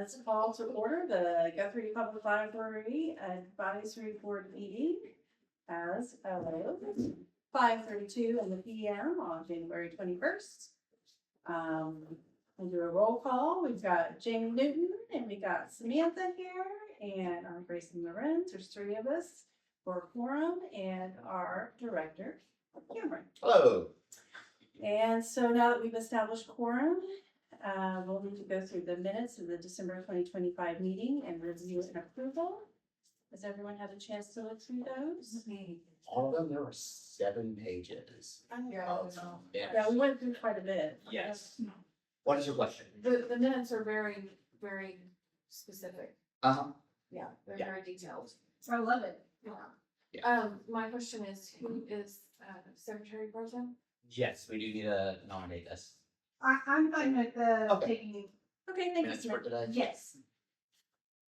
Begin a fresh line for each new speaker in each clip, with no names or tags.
Let's call to order the Guthrie Public Library Advisory Board Meeting as of 5:32 in the PM on January 21st. We'll do a roll call. We've got Jamie Newton and we got Samantha here and our Grayson Lorenz. There's three of us for quorum and our director, Cameron.
Hello.
And so now that we've established quorum, we'll need to go through the minutes of the December 2025 meeting and review and approval. Has everyone had a chance to look through those?
All of them, there were 7 pages.
Yeah, we went through quite a bit.
Yes. What is your question?
The minutes are very, very specific.
Uh-huh.
Yeah, they're
Yeah.
very detailed.
I love it.
Yeah. My question is, who is secretary pro tem?
Yes, we do need to nominate us.
I'm fine with
Okay.
taking,
Okay, thank you,
Minutes for
Samantha.
today.
yes.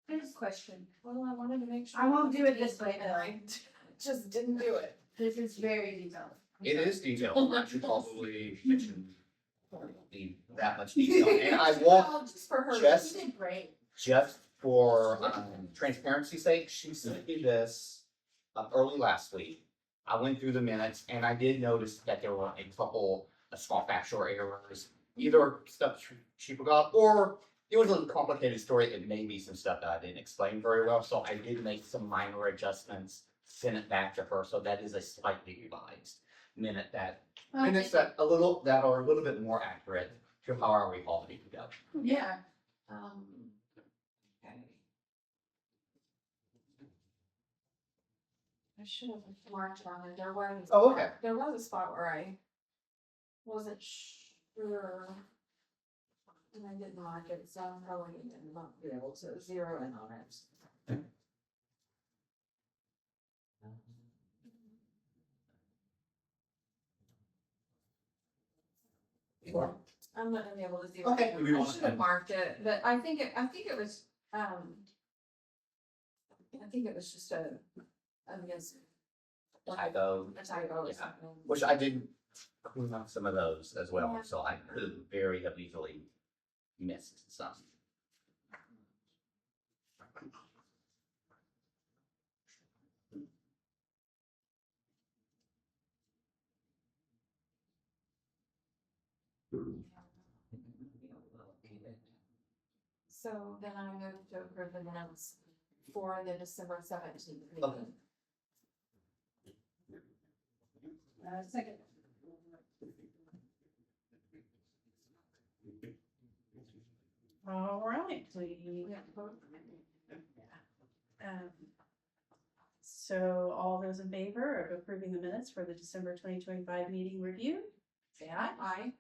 This question. Well, I wanted to make sure.
I won't do it this way,
And I just didn't do it.
This is very detailed.
It is detailed. I should probably mention that much detail. And I won't,
Well, just for her.
just-
She did great.
just for transparency's sake, she sent me this early last week. I went through the minutes and I did notice that there were a couple of small factual errors. Either stuff she forgot or it was a complicated story. It may be some stuff that I didn't explain very well. So I did make some minor adjustments, sent it back to her. So that is a slightly revised minutes that are a little bit more accurate to how our recall need to go.
Yeah. Okay. I should have marked on it. There was.
Oh, okay.
There was a spot where I wasn't sure. And I didn't mark it, so I'm probably not be able to zero in on it. I'm not gonna be able to zero.
Okay,
in.
maybe we'll-
I should have marked it, but I think it was, I think it was just
Typo,
a typo or
Yeah.
something.
which I did clean up some of those as well,
Yeah.
so I could very have easily missed some.
So then I moved to approve the minutes for the December 17th
Okay.
meeting.
Second.
All right, so all those in favor of approving the minutes for the December 2025 meeting review, say aye.
Aye.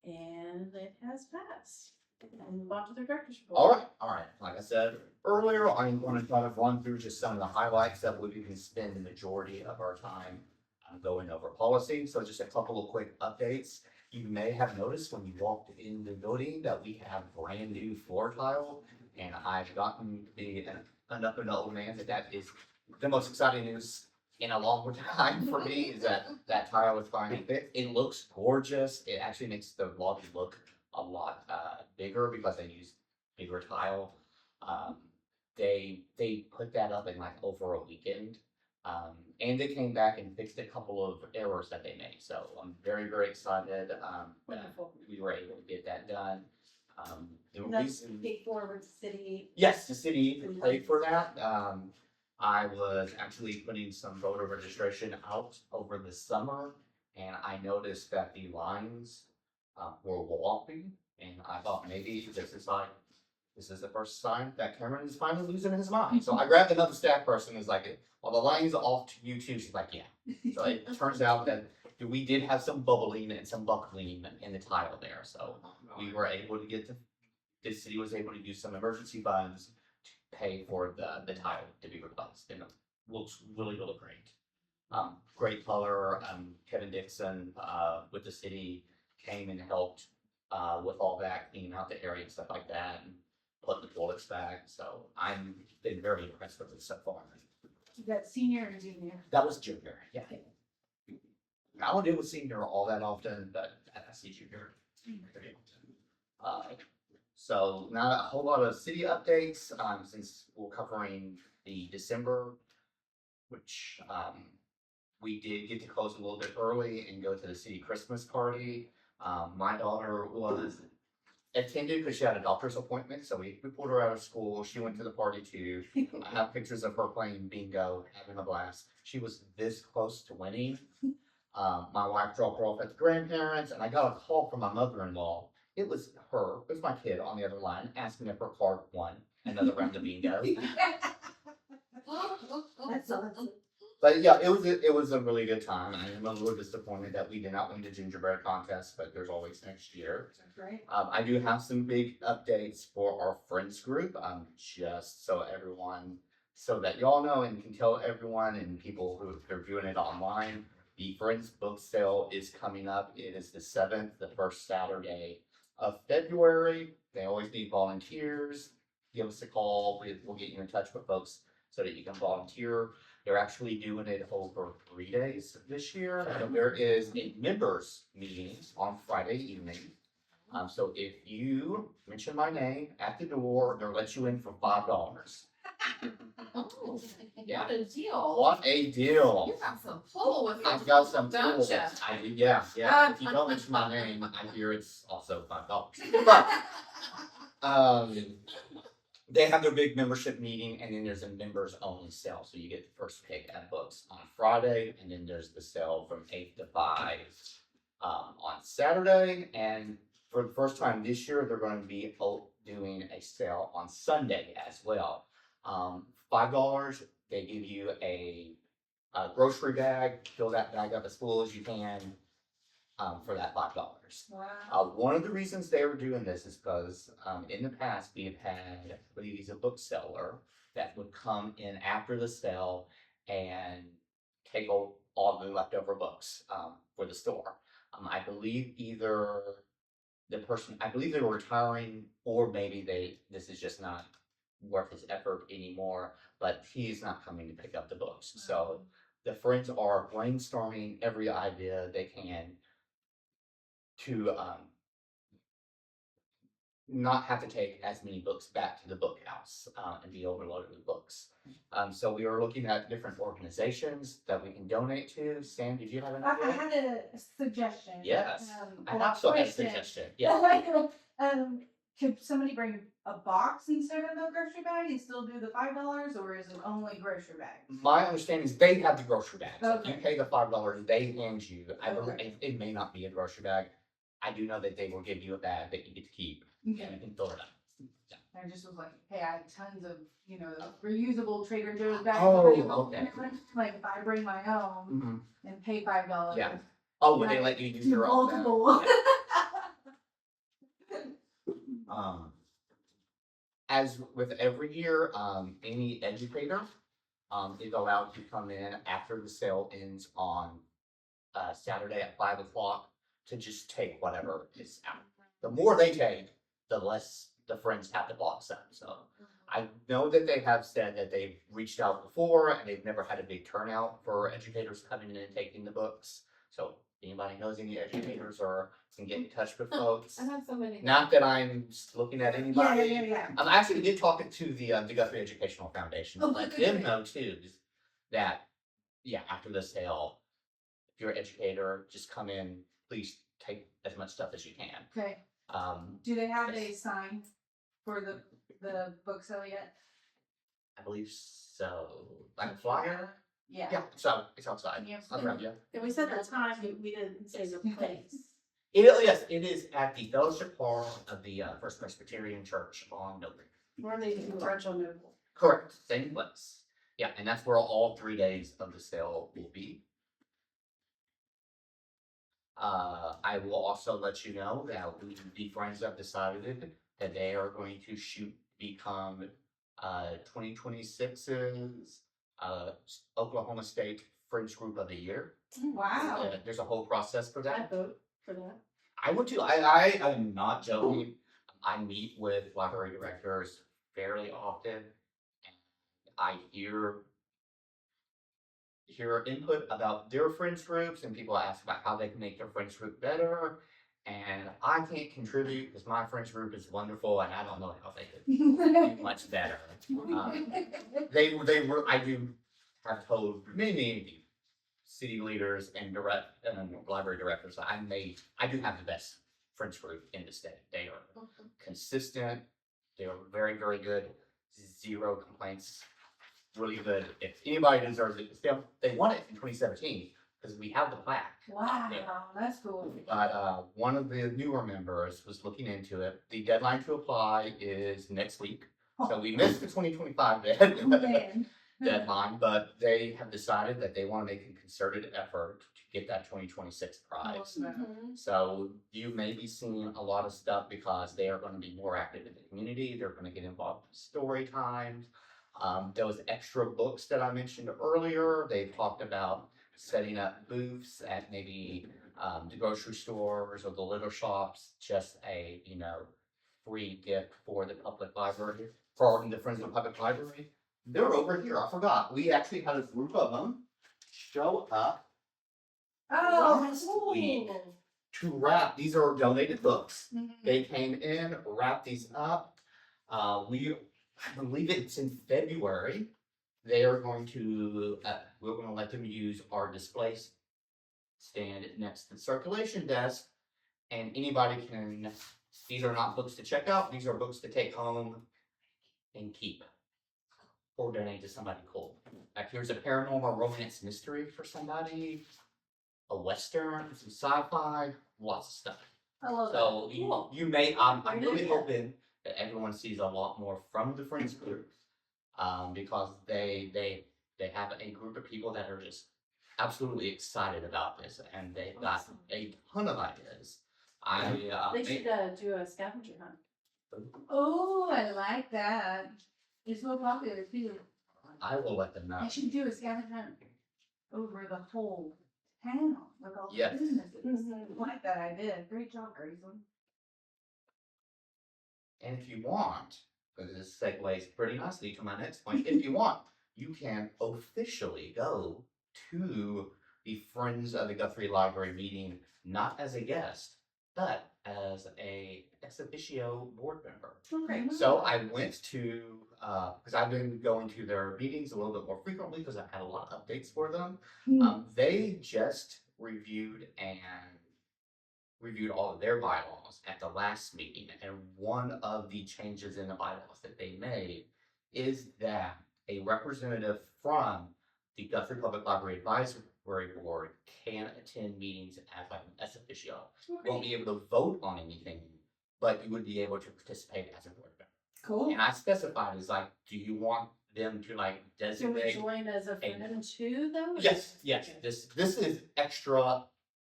And it has passed. And move on to the director's
All
report.
right. Like I said earlier, I'm going to try to run through just some of the highlights that we can spend the majority of our time going over policy. So just a couple of quick updates. You may have noticed when you walked in the building that we have brand new floor tile, and I've gotten enough of an old man that is the most exciting news in a long time for me is that tile is finally fixed. It looks gorgeous. It actually makes the lobby look a lot bigger because they use bigger tile. They put that up in like over a weekend. And they came back and fixed a couple of errors that they made. So I'm very, very excited that
Wonderful.
we were able to get that done. The
And that's
reason-
Big Forward City.
Yes, the city paid for that. I was actually putting some voter registration out over the summer, and I noticed that the lines were whopping, and I thought maybe this is the first sign that Cameron is finally losing his mind. So I grabbed another staff person and was like, well, the line's off to you too. She's like, yeah. So it turns out that we did have some bubbling and some buckling in the tile there. So we were able to the city was able to use some emergency funds to pay for the tile to be replaced, and it looks really, really great. Great color. Kevin Dixon with the city came and helped with all that, cleaning out the area and stuff like that, and put the toilets back. So I'm been very impressed with it so far.
Is that senior or junior?
That was junior, yeah. I don't deal with senior all that often, but I see junior. So not a whole lot of city updates, since we're covering the December, which, we did get to close a little bit early and go to the city Christmas party. My daughter was attended because she had a doctor's appointment, so we pulled her out of school. She went to the party too. I have pictures of her playing bingo, having a blast. She was this close to winning. My wife dropped her off at the grandparents, and I got a call from my mother-in-law. It was my kid on the other line, asking if her card won another round of bingo.
That's awesome.
But yeah, it was a really good time. I am a little disappointed that we did not win the gingerbread contest, but there's always next year.
Right.
I do have some big updates for our friends group, just so that y'all know and can tell everyone and people who are viewing it online. The Friends book sale is coming up. It is the 7th, the first Saturday of February. They always need volunteers. Give us a call. We'll get you in touch with folks so that you can volunteer. They're actually doing it over 3 days this year. So there is a members meeting on Friday evening. So if you mention my name at the door, they'll let you in for $5.
Oh,
Yeah.
what a deal.
What a deal!
You got some pull with
I've
it,
got some
don't
tools.
ya?
Yeah. If you don't mention my name, I hear it's also $5. But they have their big membership meeting, and then there's a members only sale. So you get the first pick at books on Friday, and then there's the sale from 8 to 5 on Saturday. And for the first time this year, they're going to be doing a sale on Sunday as well. $5. They give you a grocery bag. Fill that bag up as full as you can. For that $5.
Wow.
One of the reasons they were doing this is because in the past we have had, I believe he's a bookseller that would come in after the sale and take all the leftover books for the store. I believe I believe they were retiring, or maybe this is just not worth his effort anymore, but he's not coming to pick up the books. So the friends are brainstorming every idea they can to not have to take as many books back to the book house and be overloaded with books. So we are looking at different organizations that we can donate to. Sam, did you have an
I
idea?
had a suggestion.
Yes, I
or
also had a
question.
suggestion. Yeah.
Could somebody bring a box instead of a grocery bag and still do the $5, or is it only grocery bags?
My understanding is they have the grocery bags. If you
Okay.
pay the $5, they hand you. I
Okay.
believe it may not be a grocery bag. I do know that they will give you a bag that you get to keep and you can fill it up.
I just was like, hey, I have tons of, reusable Trader Joe's bags.
Oh,
that I don't
okay.
want. Like, if I bring my own and pay $5.
Yeah. Oh, would they
Yeah.
let you use
Do
your own bag?
multiple.
As with every year, any educator is allowed to come in after the sale ends on Saturday at 5 o'clock to just take whatever is out. The more they take, the less the friends have to box them. So I know that they have said that they've reached out before and they've never had a big turnout for educators coming in and taking the books. So if anybody knows any educators or can get in touch with folks.
I have so many.
Not that I'm just looking at anybody.
Yeah.
I'm actually did talking to the Guthrie Educational Foundation.
Oh,
Let
good.
them know too that after the sale, if you're an educator, just come in. Please take as much stuff as you can.
Okay. Do they have a sign for the book sale yet?
I believe so. Like a flyer.
Yeah.
So it's outside.
Yeah.
I'll grab you.
And we said the time, we didn't say the place.
Yes, it is at the Fellowship Hall of the First Presbyterian Church on Mill Creek.
Where they do brunch on Noble.
Correct, same place. Yeah, and that's where all 3 days of the sale will be. I will also let you know that the friends have decided that they are going to become 2026's Oklahoma State Friends Group of the Year.
Wow.
There's a whole process for
I
that.
vote for that.
I would too. I am not joking. I meet with library directors fairly often, and I hear input about their friends groups, and people ask about how they can make their friends group better. And I can't contribute because my French group is wonderful and I don't know how they could do much better. They were, I do have told many city leaders and library directors that I do have the best French group in the state. They are consistent. They are very, very good. Zero complaints. Really good. If anybody deserves it, they won it in 2017 because we have the plaque.
Wow,
Yeah.
that's cool.
But one of the newer members was looking into it. The deadline to apply is next week. So we missed the 2025
Oh, man.
deadline, but they have decided that they want to make a concerted effort to get that 2026 prize.
Mhm.
So you may be seeing a lot of stuff because they are going to be more active in the community. They're going to get involved in story times. Those extra books that I mentioned earlier, they talked about setting up booths at maybe the grocery stores or the little shops, just a, free gift for the public library, for the Friends of the Public Library. They're over here. I forgot. We actually had a group of them show up
Oh,
last
cool.
week to wrap. These are donated books.
Mhm.
They came in, wrapped these up. I believe it's in February. They are going to, we're going to let them use our display stand next to the circulation desk, and anybody can. These are not books to check out. These are books to take home and keep or donate to somebody cool. Like here's a paranormal romance mystery for somebody, a western, some sci-fi, lots of stuff.
I love
So
that.
you may, I'm
Very
really
nice.
hoping that everyone sees a lot more from the Friends group, because they have a group of people that are just absolutely excited about this, and they've got
Awesome.
a ton of ideas.
They should do a scavenger hunt.
Oh, I like that. It's so popular too.
I will let them know.
They should do a scavenger hunt over the whole town with all the
Yes.
businesses.
Mhm.
I like that idea. Great job, Grayson.
And if you want, because this segues pretty nicely to my next point, if you want, you can officially go to the Friends of the Guthrie Library meeting, not as a guest, but as a ex officio board member.
Okay.
So I went to, because I've been going to their meetings a little bit more frequently because I've had a lot of updates for them. They just reviewed all of their bylaws at the last meeting, and one of the changes in the bylaws that they made is that a representative from the Guthrie Public Library Advisory Board can attend meetings as like an ex officio. Won't be able to vote on anything, but you would be able to participate as a board member.
Cool.
And I specified as like, do you want them to like
Can we
designate?
join as a friend too, though?
Yes.
Okay.
This is extra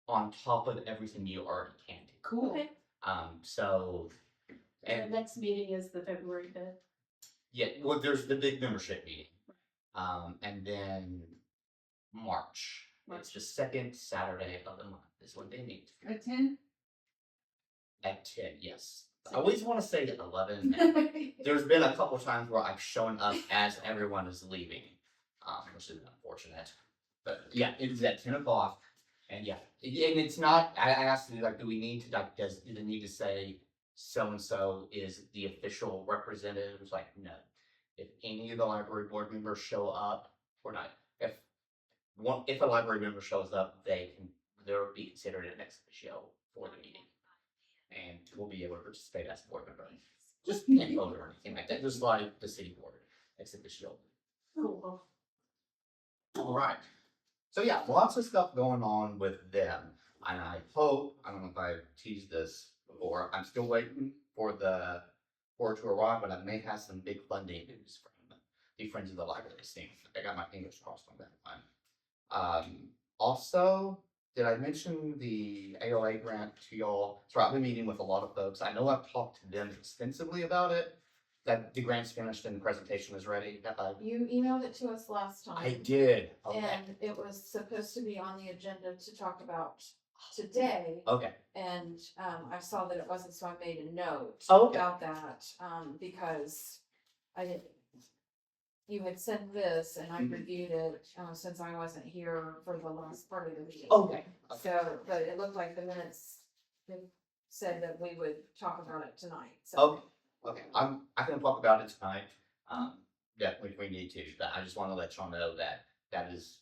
on top of everything you already can do.
Cool.
Okay.
So,
And
and
the next meeting is the February 5th.
yeah, well, there's the big membership meeting. And then March. It's the second Saturday of the month is when they meet
At 10?
at 10. Yes, I always want to say 11. There's been a couple times where I've shown up as everyone is leaving, which is unfortunate. But yeah, it's at 10 o'clock. And yeah, and it's not, I asked you, like, do we need to, like, does it need to say so-and-so is the official representative? It's like, no. If any of the library board members show up, or not, if a library member shows up, they'll be considered an ex officio for the meeting. And will be able to participate as a board member. Just can't vote or anything like that, just like the city board, ex officio.
Cool.
All right. So yeah, lots of stuff going on with them. And I hope, I don't know if I've teased this before, I'm still waiting for the board to arrive, but I may have some big funding news from the Friends of the Library team. I got my fingers crossed on that one. Also, did I mention the AOA grant to y'all? So I've been meeting with a lot of folks. I know I've talked to them extensively about it. That the grant's finished and the presentation is ready.
You emailed it to us last time.
I did. Okay.
And it was supposed to be on the agenda to talk about today.
Okay.
And I saw that it wasn't, so I made a note
Oh, okay.
about that, because I didn't. You had sent this and I
Mhm.
reviewed it, since I wasn't here for the last part of the meeting.
Okay.
So, but it looked like the minutes, said that we would talk about it tonight, so.
Okay, I can talk about it tonight. Definitely if we need to, but I just want to let y'all know that that is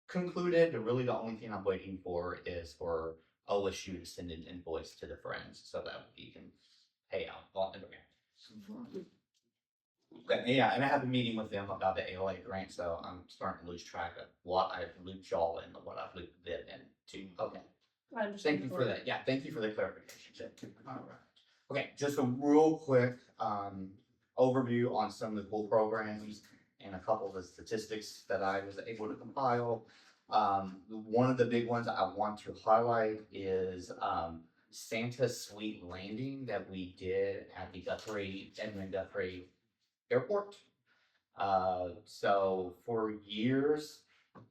concluded. Really, the only thing I'm waiting for is for OSU to send an invoice to the Friends so that we can pay out all the grant. Okay, yeah, and I have a meeting with them about the ALA grant, so I'm starting to lose track of what I've looped y'all in and what I've looped them into. Okay. Thank you for that. Yeah, thank you for the clarification. All right. Okay, just a real quick overview on some of the cool programs and a couple of the statistics that I was able to compile. One of the big ones I want to highlight is Santa Sweet Landing that we did at the Edmund Guthrie Airport. So for years,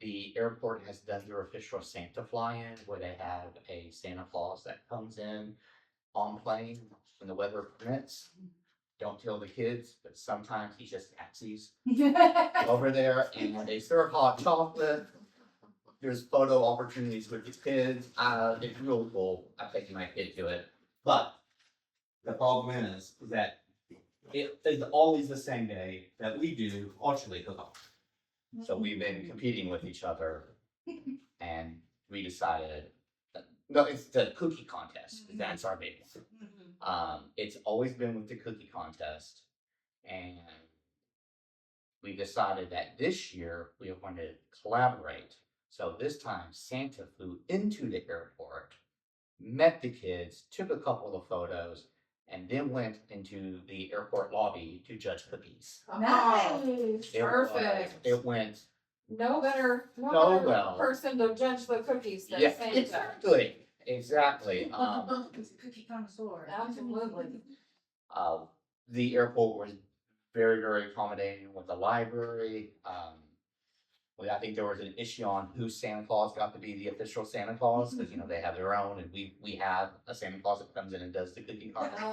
the airport has done their official Santa fly-in where they have a Santa Claus that comes in on plane when the weather permits. Don't tell the kids, but sometimes he just taxis over there and they serve hot chocolate. There's photo opportunities with the kids. It's really cool. I've taken my kid to it. But the problem is that it is always the same day that we do ultimately cook-off. So we've been competing with each other and we decided, no, it's the cookie contest. That's our big one. It's always been with the cookie contest and we decided that this year we are going to collaborate. So this time Santa flew into the airport, met the kids, took a couple of photos, and then went into the airport lobby to judge cookies.
Nice.
Perfect.
It went
No better
well.
person to judge the cookies than
Yeah,
Santa.
exactly.
He's a cookie connoisseur.
Absolutely.
The airport was very, very accommodating with the library. I think there was an issue on who Santa Claus got to be the official Santa Claus because they have their own, and we have a Santa Claus that comes in and does the cookie contest.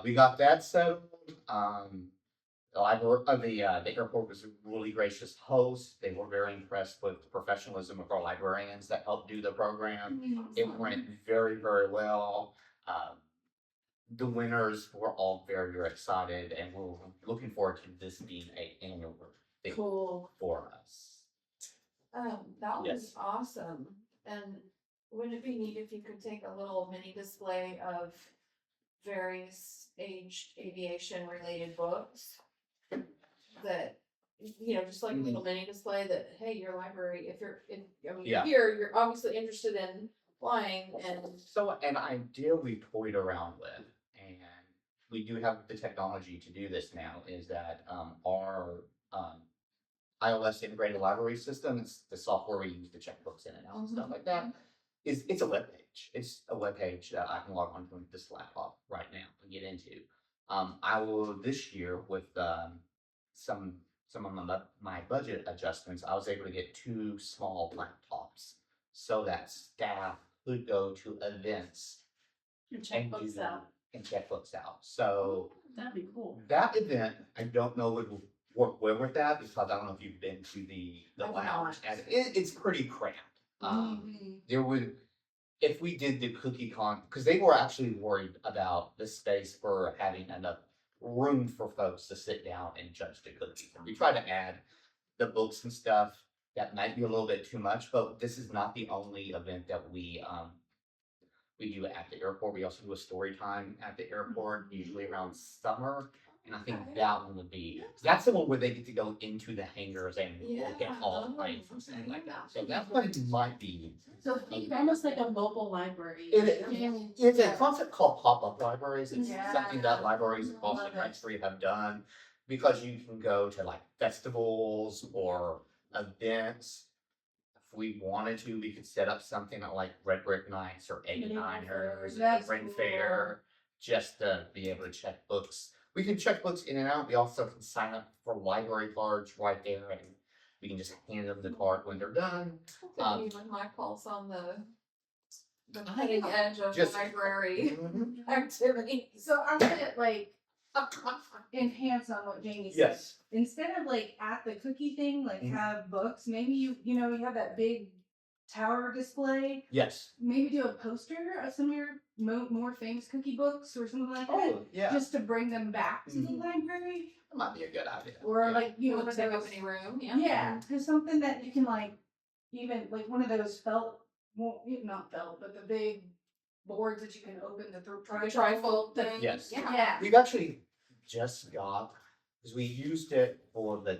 We got that settled. The library, the airport was a really gracious host. They were very impressed with the professionalism of our librarians that helped do the program. It went very, very well. The winners were all very, very excited, and we're looking forward to this being an annual thing for us.
That
Yes.
was awesome. And wouldn't it be neat if you could take a little mini display of various aged aviation related books that, just like a little mini display that, hey, your library, if you're
Yeah.
here, you're obviously interested in flying and.
So an idea we toyed around with, and we do have the technology to do this now, is that our iOS integrated library system, it's the software we use to check books in and out and stuff like that, it's a web page. It's a web page that I can log onto this laptop right now and get into. I will this year with some of my budget adjustments, I was able to get 2 small laptops so that staff could go to events
Your checkbooks
do-
out.
and check books out. So
That'd be cool.
that event, I don't know would work well with that because I don't know if you've been to the
I've
lounge,
not.
and it's pretty cramped. There would, if we did the cookie con, because they were actually worried about the space for having enough room for folks to sit down and judge the cookies. And we try to add the books and stuff. That might be a little bit too much, but this is not the only event that we do at the airport. We also do a story time at the airport, usually around summer. And I think that one would be, that's the one where they get to go into the hangars and look at all the planes and stuff like that. So that one might be.
So think almost like a mobile library.
It's a concept called pop-up libraries. It's
Yeah.
something that libraries across the country have done because you can go to like festivals or events. If we wanted to, we could set up something at like Red Brick Nights or 89ers,
That's
Ring
cool.
Fair, just to be able to check books. We can check books in and out. We also can sign up for library cards right there, and we can just hand them the card when they're done.
Even my pulse on the cutting edge of
Just-
library
Mhm.
activity.
So I'm gonna enhance on what Jamie said.
Yes.
Instead of at the cookie thing, have books. Maybe you have that big tower display.
Yes.
Maybe do a poster of some of your more famous cookie books or something like that.
Oh, yeah.
Just to bring them back to the
Mhm.
library.
That might be a good idea.
Or
Yeah.
like, you know,
Wouldn't
one
take
of
up
those,
any room,
yeah, just something that you can like, even like one of those felt, well, not felt, but the big boards that you can open the
Trifold thing.
Yes.
Yeah.
We've actually just got, because we used it for the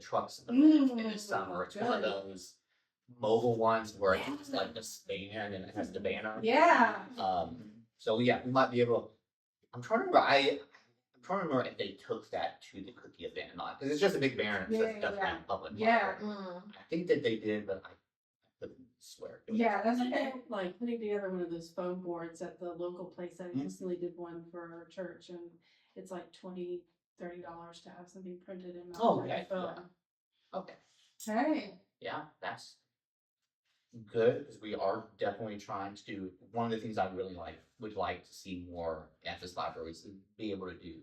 trucks in the summer. It's one of
good.
those mobile ones where it's like a span and it has the banner.
Yeah.
So yeah, we might be able. I'm trying to remember. I'm trying to remember if they took that to the cookie event or not, because it's just a big banner. That says
Yeah,
Guthrie
yeah.
Public
Yeah.
Library. I think that they did, but I couldn't swear. to it.
Yeah, that's
And
okay.
then, like putting together one of those phone boards at the local place. I
Mhm.
recently did one for our church, and it's like $20-$30 to have something printed and mounted
Oh,
on
okay,
your
yeah.
phone.
Okay.
Hey.
Yeah, that's good, because we are definitely trying to do, one of the things I really would like to see more at this library is to be able to do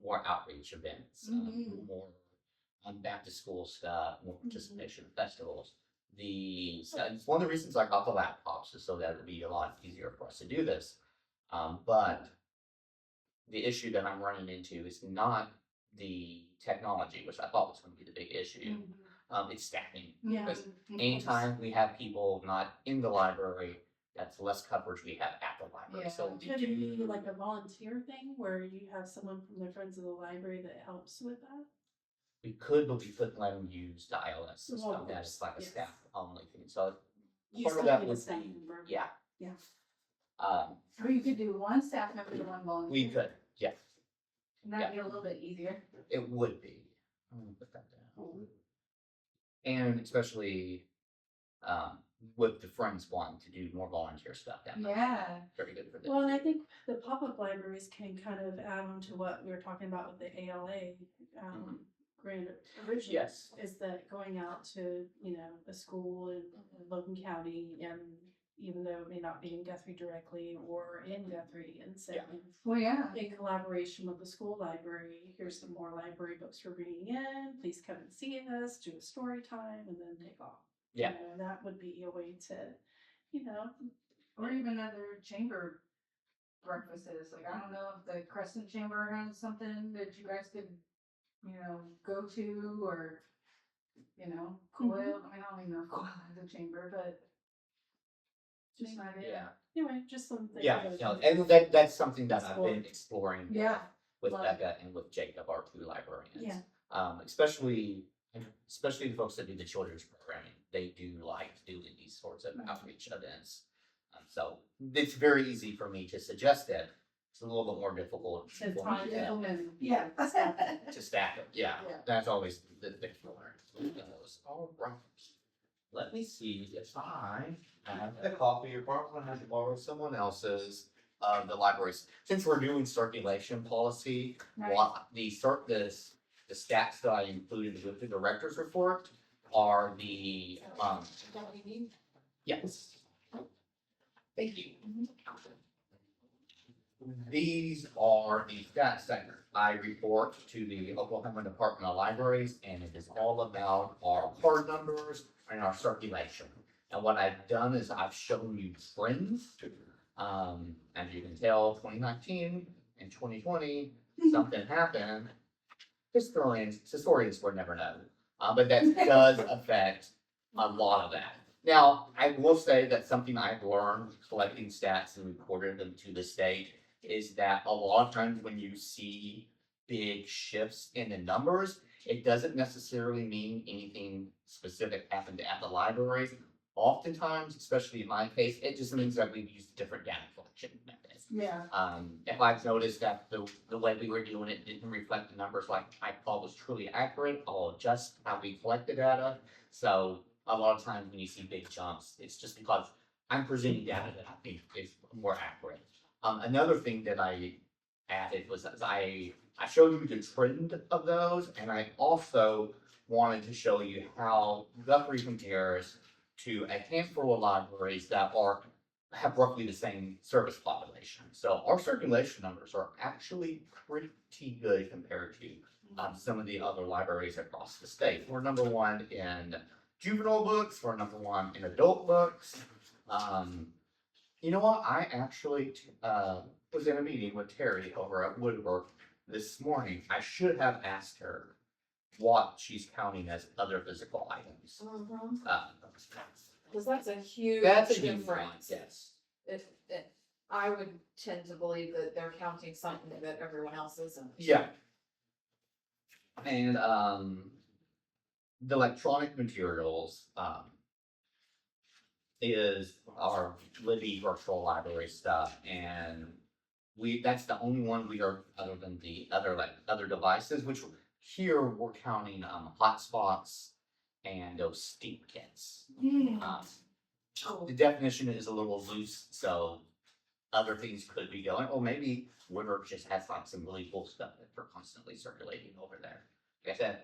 more outreach events,
Mhm.
more back to school stuff, more participation in festivals. So it's one of the reasons I got the laptops, is so that it'd be a lot easier for us to do this. But the issue that I'm running into is not the technology, which I thought was going to be the big issue. It's staffing.
Yeah.
Because anytime we have people not in the library, that's less coverage we have at the library. So we
Could it be
do,
like a volunteer thing where you have someone from the Friends of the Library that helps with that?
we could, but we couldn't let them use the ILS system.
Well, of
That's like a
yes.
staff only thing. So
You
part of
still
that
need a
would
staff
be,
member.
yeah.
Yeah.
Or you could do one staff member to one volunteer.
We could, yeah,
And that'd be a little bit easier.
it would be. I'm gonna put that down. And especially with the friends wanting to do more volunteer stuff down there.
Yeah.
Very good for them.
Well, and I think the pop-up libraries can kind of add on to what we were talking about with the ALA grant originally.
Yes.
Is that going out to, you know, a school in Logan County, and even though it may not be in Guthrie directly or in Guthrie, and saying,
Well, yeah.
in collaboration with the school library, here's some more library books we're bringing in, please come and see us, do a story time, and then take off.
Yeah.
You know, that would be a way to, you know,
Or even other chamber breakfasts. Like, I don't know if the Crescent Chamber has something that you guys could, you know, go to, or, you know, Coil. I mean, I don't even know if Coil has a chamber, but just an idea.
Yeah.
anyway, just something.
Yeah, you know, and that's something that I've been exploring
Yeah.
with
Love
Becca and with Jacob, our two librarians.
Yeah.
Especially the folks that do the children's programming, they do like doing these sorts of outreach events. So it's very easy for me to suggest it. It's a little bit more difficult
To
for
find
me
it.
Yeah.
to staff it. Yeah,
Yeah.
that's always the big learn. All right. Let me see if I have a copy, or probably I have to borrow someone else's of the libraries. Since we're doing circulation policy, what the stats that I included with the director's report are the
Don't we need?
yes. Thank you. These are the stats that I report to the Oklahoma Department of Libraries, and it is all about our card numbers and our circulation. And what I've done is I've shown you trends. As you can tell, 2019 and 2020, something happened. Historians would never know. But that does affect a lot of that. Now, I will say that something I've learned collecting stats and reporting them to the state is that a lot of times when you see big shifts in the numbers, it doesn't necessarily mean anything specific happened at the library. Oftentimes, especially in my case, it just means that we've used different data collection methods.
Yeah.
If I've noticed that the way we were doing it didn't reflect the numbers like I thought was truly accurate, I'll adjust how we collect the data. So a lot of times when you see big jumps, it's just because I'm presenting data that I think is more accurate. Another thing that I added was that I showed you the trend of those, and I also wanted to show you how Guthrie compares to a handful of libraries that have roughly the same service population. So our circulation numbers are actually pretty good compared to some of the other libraries across the state. We're number one in juvenile books, we're number one in adult books. You know what? I actually was in a meeting with Terry over at Woodwork this morning. I should have asked her what she's counting as other physical items.
Cause that's a huge
That's a huge one,
difference.
yes.
I would tend to believe that they're counting something that everyone else isn't.
Yeah. And the electronic materials is our Libby virtual library stuff, and that's the only one we are, other than the other devices, which here we're counting hotspots and those steep kits. The definition is a little loose, so other things could be going. Or maybe Woodward just has like some really cool stuff that we're constantly circulating over there. Like I said,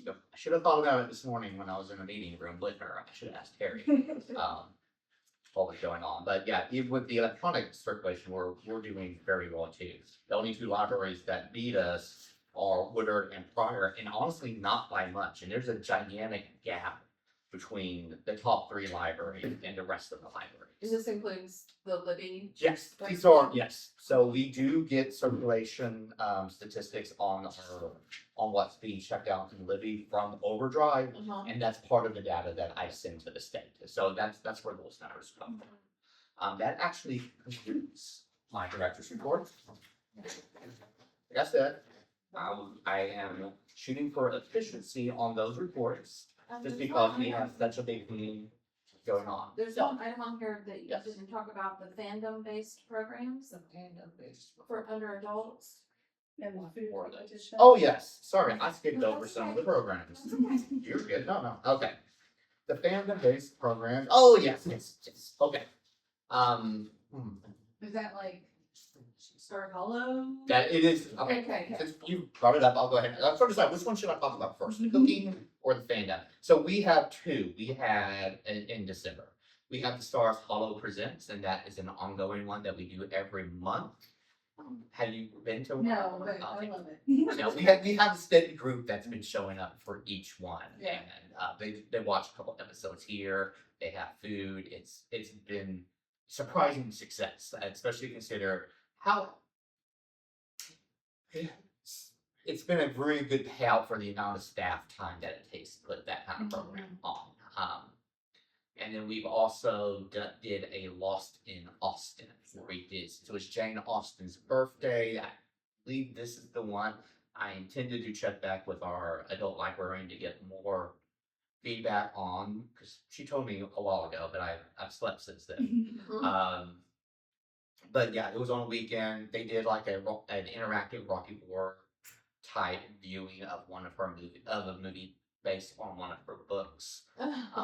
I should have thought about it this morning when I was in a meeting room with her. I should have asked Terry what was going on. But yeah, even with the electronic circulation, we're doing very well too. The only two libraries that beat us are Woodward and Pryor, and honestly not by much. And there's a gigantic gap between the top three libraries and the rest of the libraries.
This includes the Libby.
Yes, these are, yes. So we do get circulation statistics on what's being checked out in Libby from Overdrive, and that's part of the data that I send to the state. So that's where those numbers come from. That actually concludes my director's report. Like I said, I am shooting for efficiency on those reports, just because we have such a big meeting going on.
There's one item on here that you
Yes.
didn't talk about, the fandom-based programs for under adults.
And the food competition.
Oh, yes, sorry, I skipped over some of the programs. You're good, no, okay. The fandom-based programs, oh, yes, okay.
Is that like Star Hollow?
That it is,
Okay.
okay, since you brought it up, I'll go ahead, I'll sort of decide, which one should I talk about first, the cooking or the fandom? So we have two, we had in December. We have the Stars Hollow Presents, and that is an ongoing one that we do every month. Have you been to one?
No, but I love it.
No, we have a steady group that's been showing up for each one,
Yeah.
and they watch a couple episodes here. They have food. It's been surprising success, especially consider how it's been a very good payout for the amount of staff time that it takes to put that kind of program on. And then we've also did a Lost in Austin. So it's Jane Austen's birthday. I believe this is the one. I intended to check back with our adult librarian to get more feedback on, because she told me a while ago, but I've slept since then. But yeah, it was on a weekend. They did like an interactive Rocky Horror type viewing of a movie based on one of her books.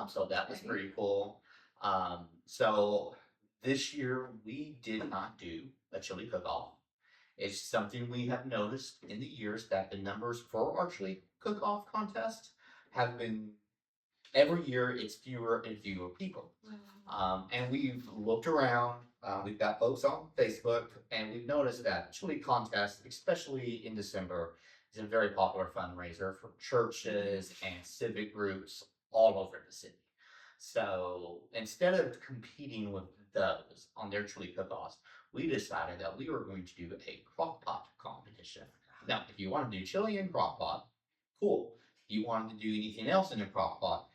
So that was pretty cool. So this year we did not do a chili cook-off. It's something we have noticed in the years that the numbers for our chili cook-off contest have been, every year it's fewer and fewer people. And we've looked around, we've got folks on Facebook, and we've noticed that chili contest, especially in December, is a very popular fundraiser for churches and civic groups all over the city. So instead of competing with those on their chili cook-offs, we decided that we were going to do a crock pot competition. Now, if you want to do chili in crock pot, cool. If you wanted to do anything else in a crock pot,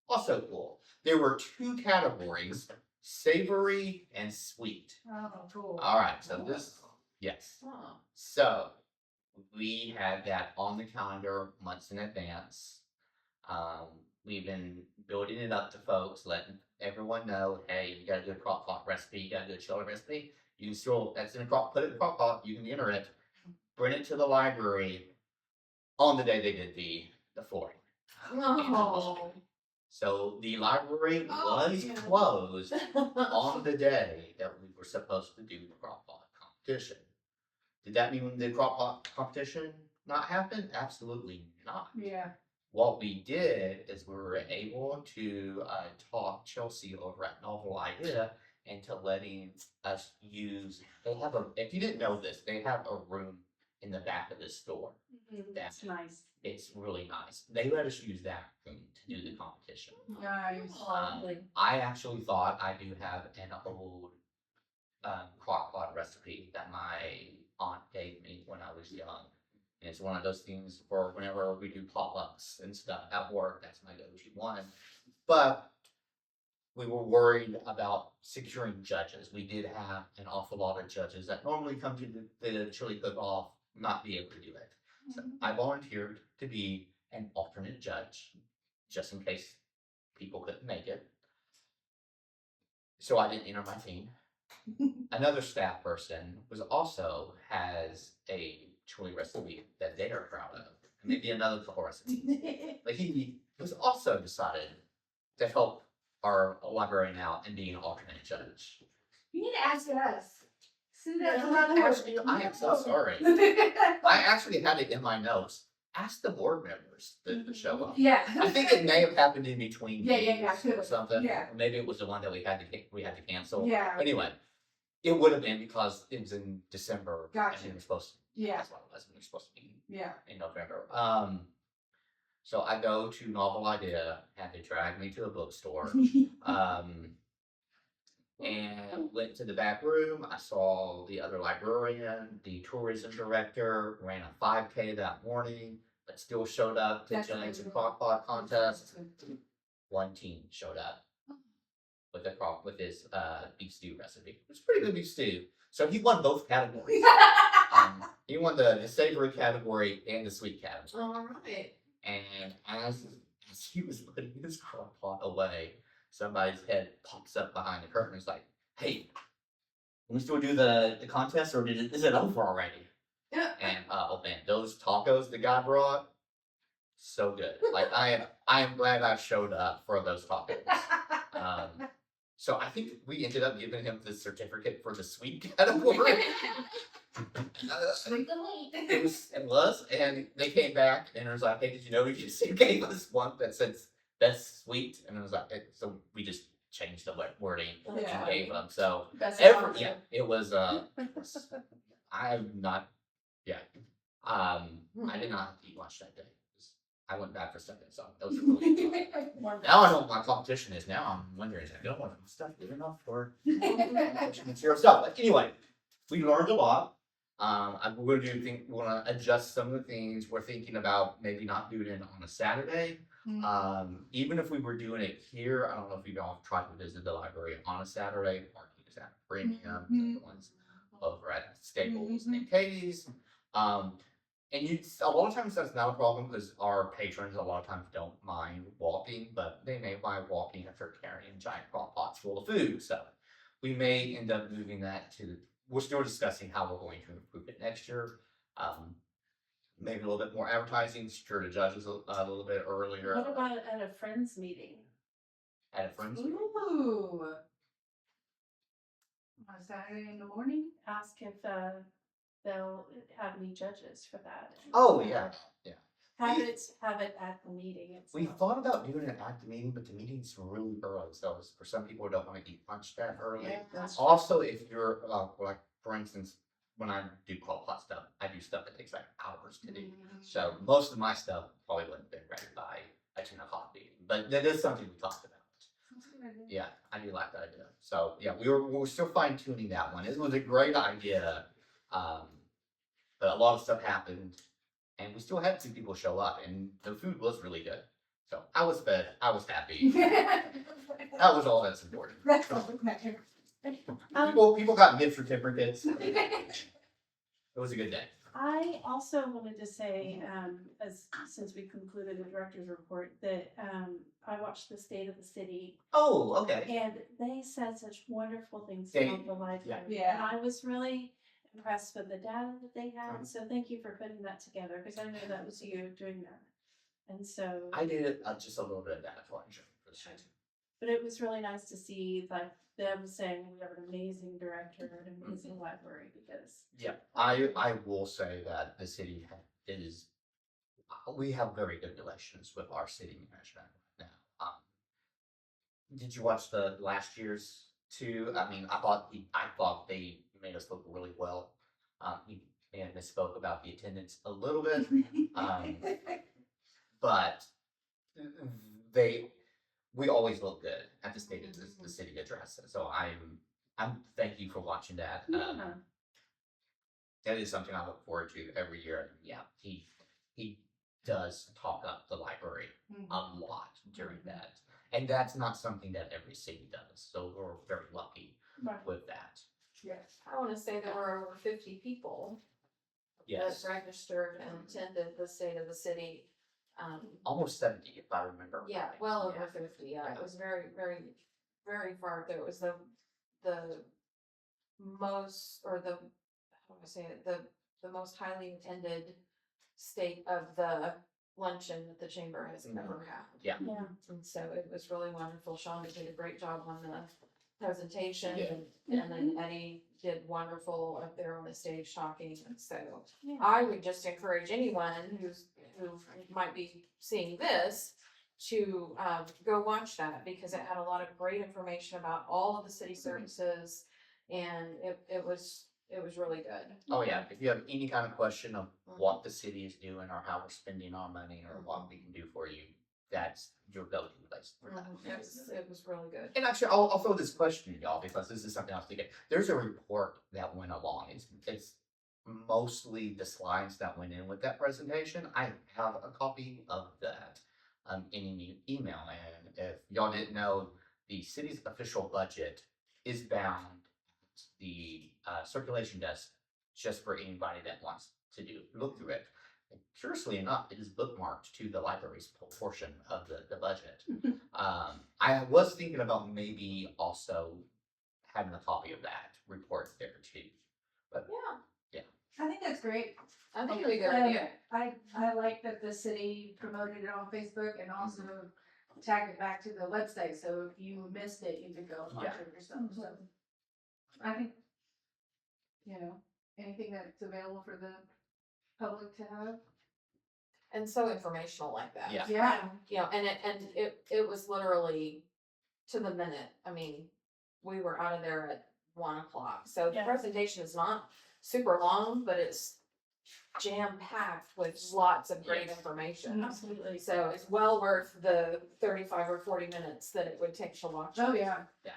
also cool. There were two categories, savory and sweet.
Oh, cool.
All right, so yes. So we had that on the calendar months in advance. We've been building it up to folks, letting everyone know, hey, you got a good crock pot recipe, you got a good chili recipe. You can still, that's in a crock, put it in a crock pot, you can enter it, bring it to the library on the day they did the flooring. So the library was closed on the day that we were supposed to do the crock pot competition. Did that mean the crock pot competition not happen? Absolutely not.
Yeah.
What we did is we were able to talk Chelsea over at Novel Idea into letting us use, if you didn't know this, they have a room in the back of the store.
That's nice.
It's really nice. They let us use that room to do the competition.
Nice.
I actually thought I do have an old crock pot recipe that my aunt gave me when I was young. And it's one of those things for whenever we do potlucks and stuff at work, that's my go-to one. But we were worried about securing judges. We did have an awful lot of judges that normally come to the chili cook-off not be able to do it. So I volunteered to be an alternate judge, just in case people couldn't make it. So I didn't enter my team. Another staff person also has a chili recipe that they are proud of. Maybe another couple recipes. But he was also decided to help our librarian out and be an alternate judge.
You need to ask us. Send that
I am so sorry. I actually had it in my notes. Ask the board members to show up.
Yeah.
I think it may have happened in between
Yeah,
meetings or
could've.
something.
Yeah.
Or maybe it was the one that we had to cancel.
Yeah.
Anyway, it would have been because it was in December.
Gotcha.
And we were supposed to.
Yeah.
That's what it was. We were supposed to be
Yeah.
in November. So I go to Novel Idea, had to drag me to a bookstore. And went to the back room. I saw the other librarian, the tourism director, ran a 5K that morning, but still showed up to
That's
judge the
amazing.
crockpot contest. One team showed up with his beef stew recipe. It was pretty good beef stew. So he won both categories. He won the savory category and the sweet category.
All right.
And as he was putting his crockpot away, somebody's head pops up behind the curtain and is like, "Hey, can we still do the contest or is it over already?"
Yeah.
And oh man, those tacos the guy brought, so good. Like I am glad I showed up for those tacos. So I think we ended up giving him the certificate for the sweet category. It was, and they came back and it was like, "Hey, did you know you just gave us one that says best sweet?" And it was like, so we just changed the wording
Yeah.
and gave them. So
Best
yeah, it was. I'm not. Yeah, I did not have to eat lunch that day. I went back for second, so that was really good. Now I know what my competition is. Now I'm wondering, is I don't want stuff good enough for material stuff. But anyway, we learned a lot. We're gonna adjust some of the things. We're thinking about maybe not doing it on a Saturday. Even if we were doing it here, I don't know if you all have tried to visit the library on a Saturday. Parking is at premium. The ones over at Staples and Katie's. And a lot of times that's not a problem because our patrons a lot of times don't mind walking, but they may mind walking if they're carrying giant crock pots full of food. So we may end up moving that to. We're still discussing how we're going to improve it next year. Maybe a little bit more advertising, secure the judges a little bit earlier.
What about at a friends meeting?
At a friend's meeting?
Ooh. On a Saturday in the morning?
Ask if they'll have any judges for that.
Oh yeah.
Have it at the meeting itself.
We thought about doing it at the meeting, but the meeting's really early. So for some people who don't want to eat lunch that early.
Yeah, that's
Also, if you're like for instance, when I do crock pot stuff, I do stuff that takes like hours to do. So most of my stuff probably wouldn't have been ready by a 10 o'clock meeting. But that is something we talked about. Yeah, I do like that idea. So yeah, we were still fine tuning that one. It was a great idea, but a lot of stuff happened, and we still had 2 people show up, and the food was really good. So I was fed. I was happy. That was all that's important.
That's all that matters.
People got gift certificates. It was a good day.
I also wanted to say, since we concluded the director's report, that I watched the State of the City,
Oh, okay.
and they said such wonderful things
They-
about the library.
Yeah.
And I was really impressed with the data that they had. So thank you for putting that together, because I know that was you doing that. And so,
I did just a little bit of data collection for the show.
but it was really nice to see like them saying we have an amazing director, an amazing library, because
Yeah, I will say that the city we have very good relations with our city management now. Did you watch the last year's too? I mean, I thought they made us look really well. and misspoke about the attendance a little bit. But we always look good at the state of the city address. So I'm thank you for watching that.
Yeah.
That is something I look forward to every year. Yeah, he does talk up the library a lot during that, and that's not something that every city does. So we're very lucky
Right.
with that.
Yes.
I wanna say there were over 50 people that
Yes,
registered and attended the state of the city.
almost 70 if I remember.
Yeah,
right.
well over
Yeah.
50, yeah, it was very, very, very far up there, it was the most, or the, how do I say it, the most highly attended state of the luncheon that the chamber has ever had.
Yeah.
Yeah.
And so it was really wonderful, Shonda did a great job on the presentation,
Yeah.
and then Eddie did wonderful up there on the stage talking, and so
Yeah.
I would just encourage anyone who might be seeing this to go watch that, because it had a lot of great information about all of the city services, and it was really good.
Oh yeah, if you have any kind of question of what the city is doing or how we're spending our money or what we can do for you, that's your go-to place for that.
It was really good.
And actually, I'll throw this question at y'all because this is something I was thinking. There's a report that went along. It's mostly the slides that went in with that presentation. I have a copy of that in an email. And if y'all didn't know, the city's official budget is bound at the circulation desk just for anybody that wants to look through it. And curiously enough, it is bookmarked to the library's portion of the budget. I was thinking about maybe also having a copy of that report there too. But
Yeah,
I think that's great.
I think it'd be a good
And
idea.
I like that the city promoted it on Facebook and also tagged it back to the website, so if you missed it, you could go and watch
Yeah.
it yourself, so. I think, anything that's available for the public to have.
And so informational like that.
Yeah.
Yeah.
You know, and it was literally to the minute. I mean, we were out of there at 1:00. So the
Yeah.
presentation is not super long, but it's jam packed with lots of great
Yes.
information.
Absolutely.
So it's well worth the 35 or 40 minutes that it would take to watch.
Oh, yeah.
Yeah.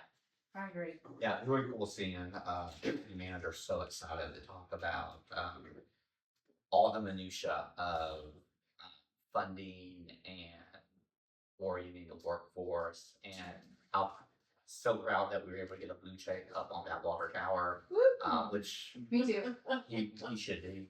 I agree.
yeah, it's really cool seeing the manager so excited to talk about all the minutia of funding and orienting the workforce, and I'm so proud that we were able to get a blue check up on that water tower, which
Me too.
he should be.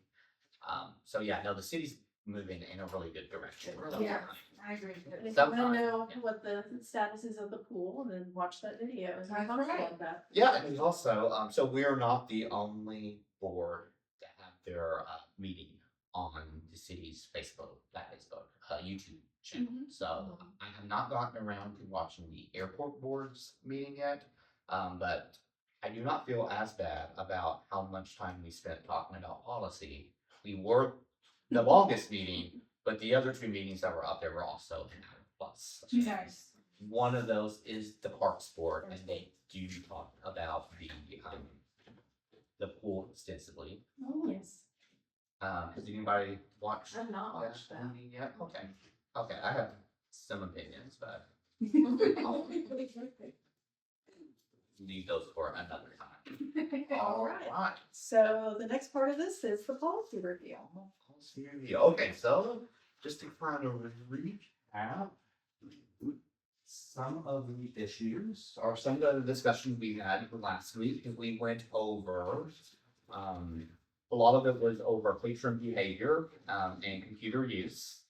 So yeah, no, the city's moving in a really good direction.
Yeah. I agree.
And if you
Sometime,
wanna know
yeah.
what the status is of the pool, then watch that video. It's
That's
talks
right.
about that.
Yeah, and there's also, so we're not the only board that have their meeting on the city's YouTube channel. So I have not gotten around to watching the airport board's meeting yet, but I do not feel as bad about how much time we spent talking about policy. We were the longest meeting, but the other two meetings that were up there were also an hour plus.
Nice.
One of those is the Parks Board, and they do talk about the pool extensively.
Oh, yes.
Has anybody watched
I've not watched that.
meeting yet? Okay, I have some opinions, but leave those for another time.
All right. So the next part of this is the policy review.
Policy review. Okay, so just to kind of recap some of the issues or some of the discussions we had last week, we went over a lot of it was over patron behavior and computer use.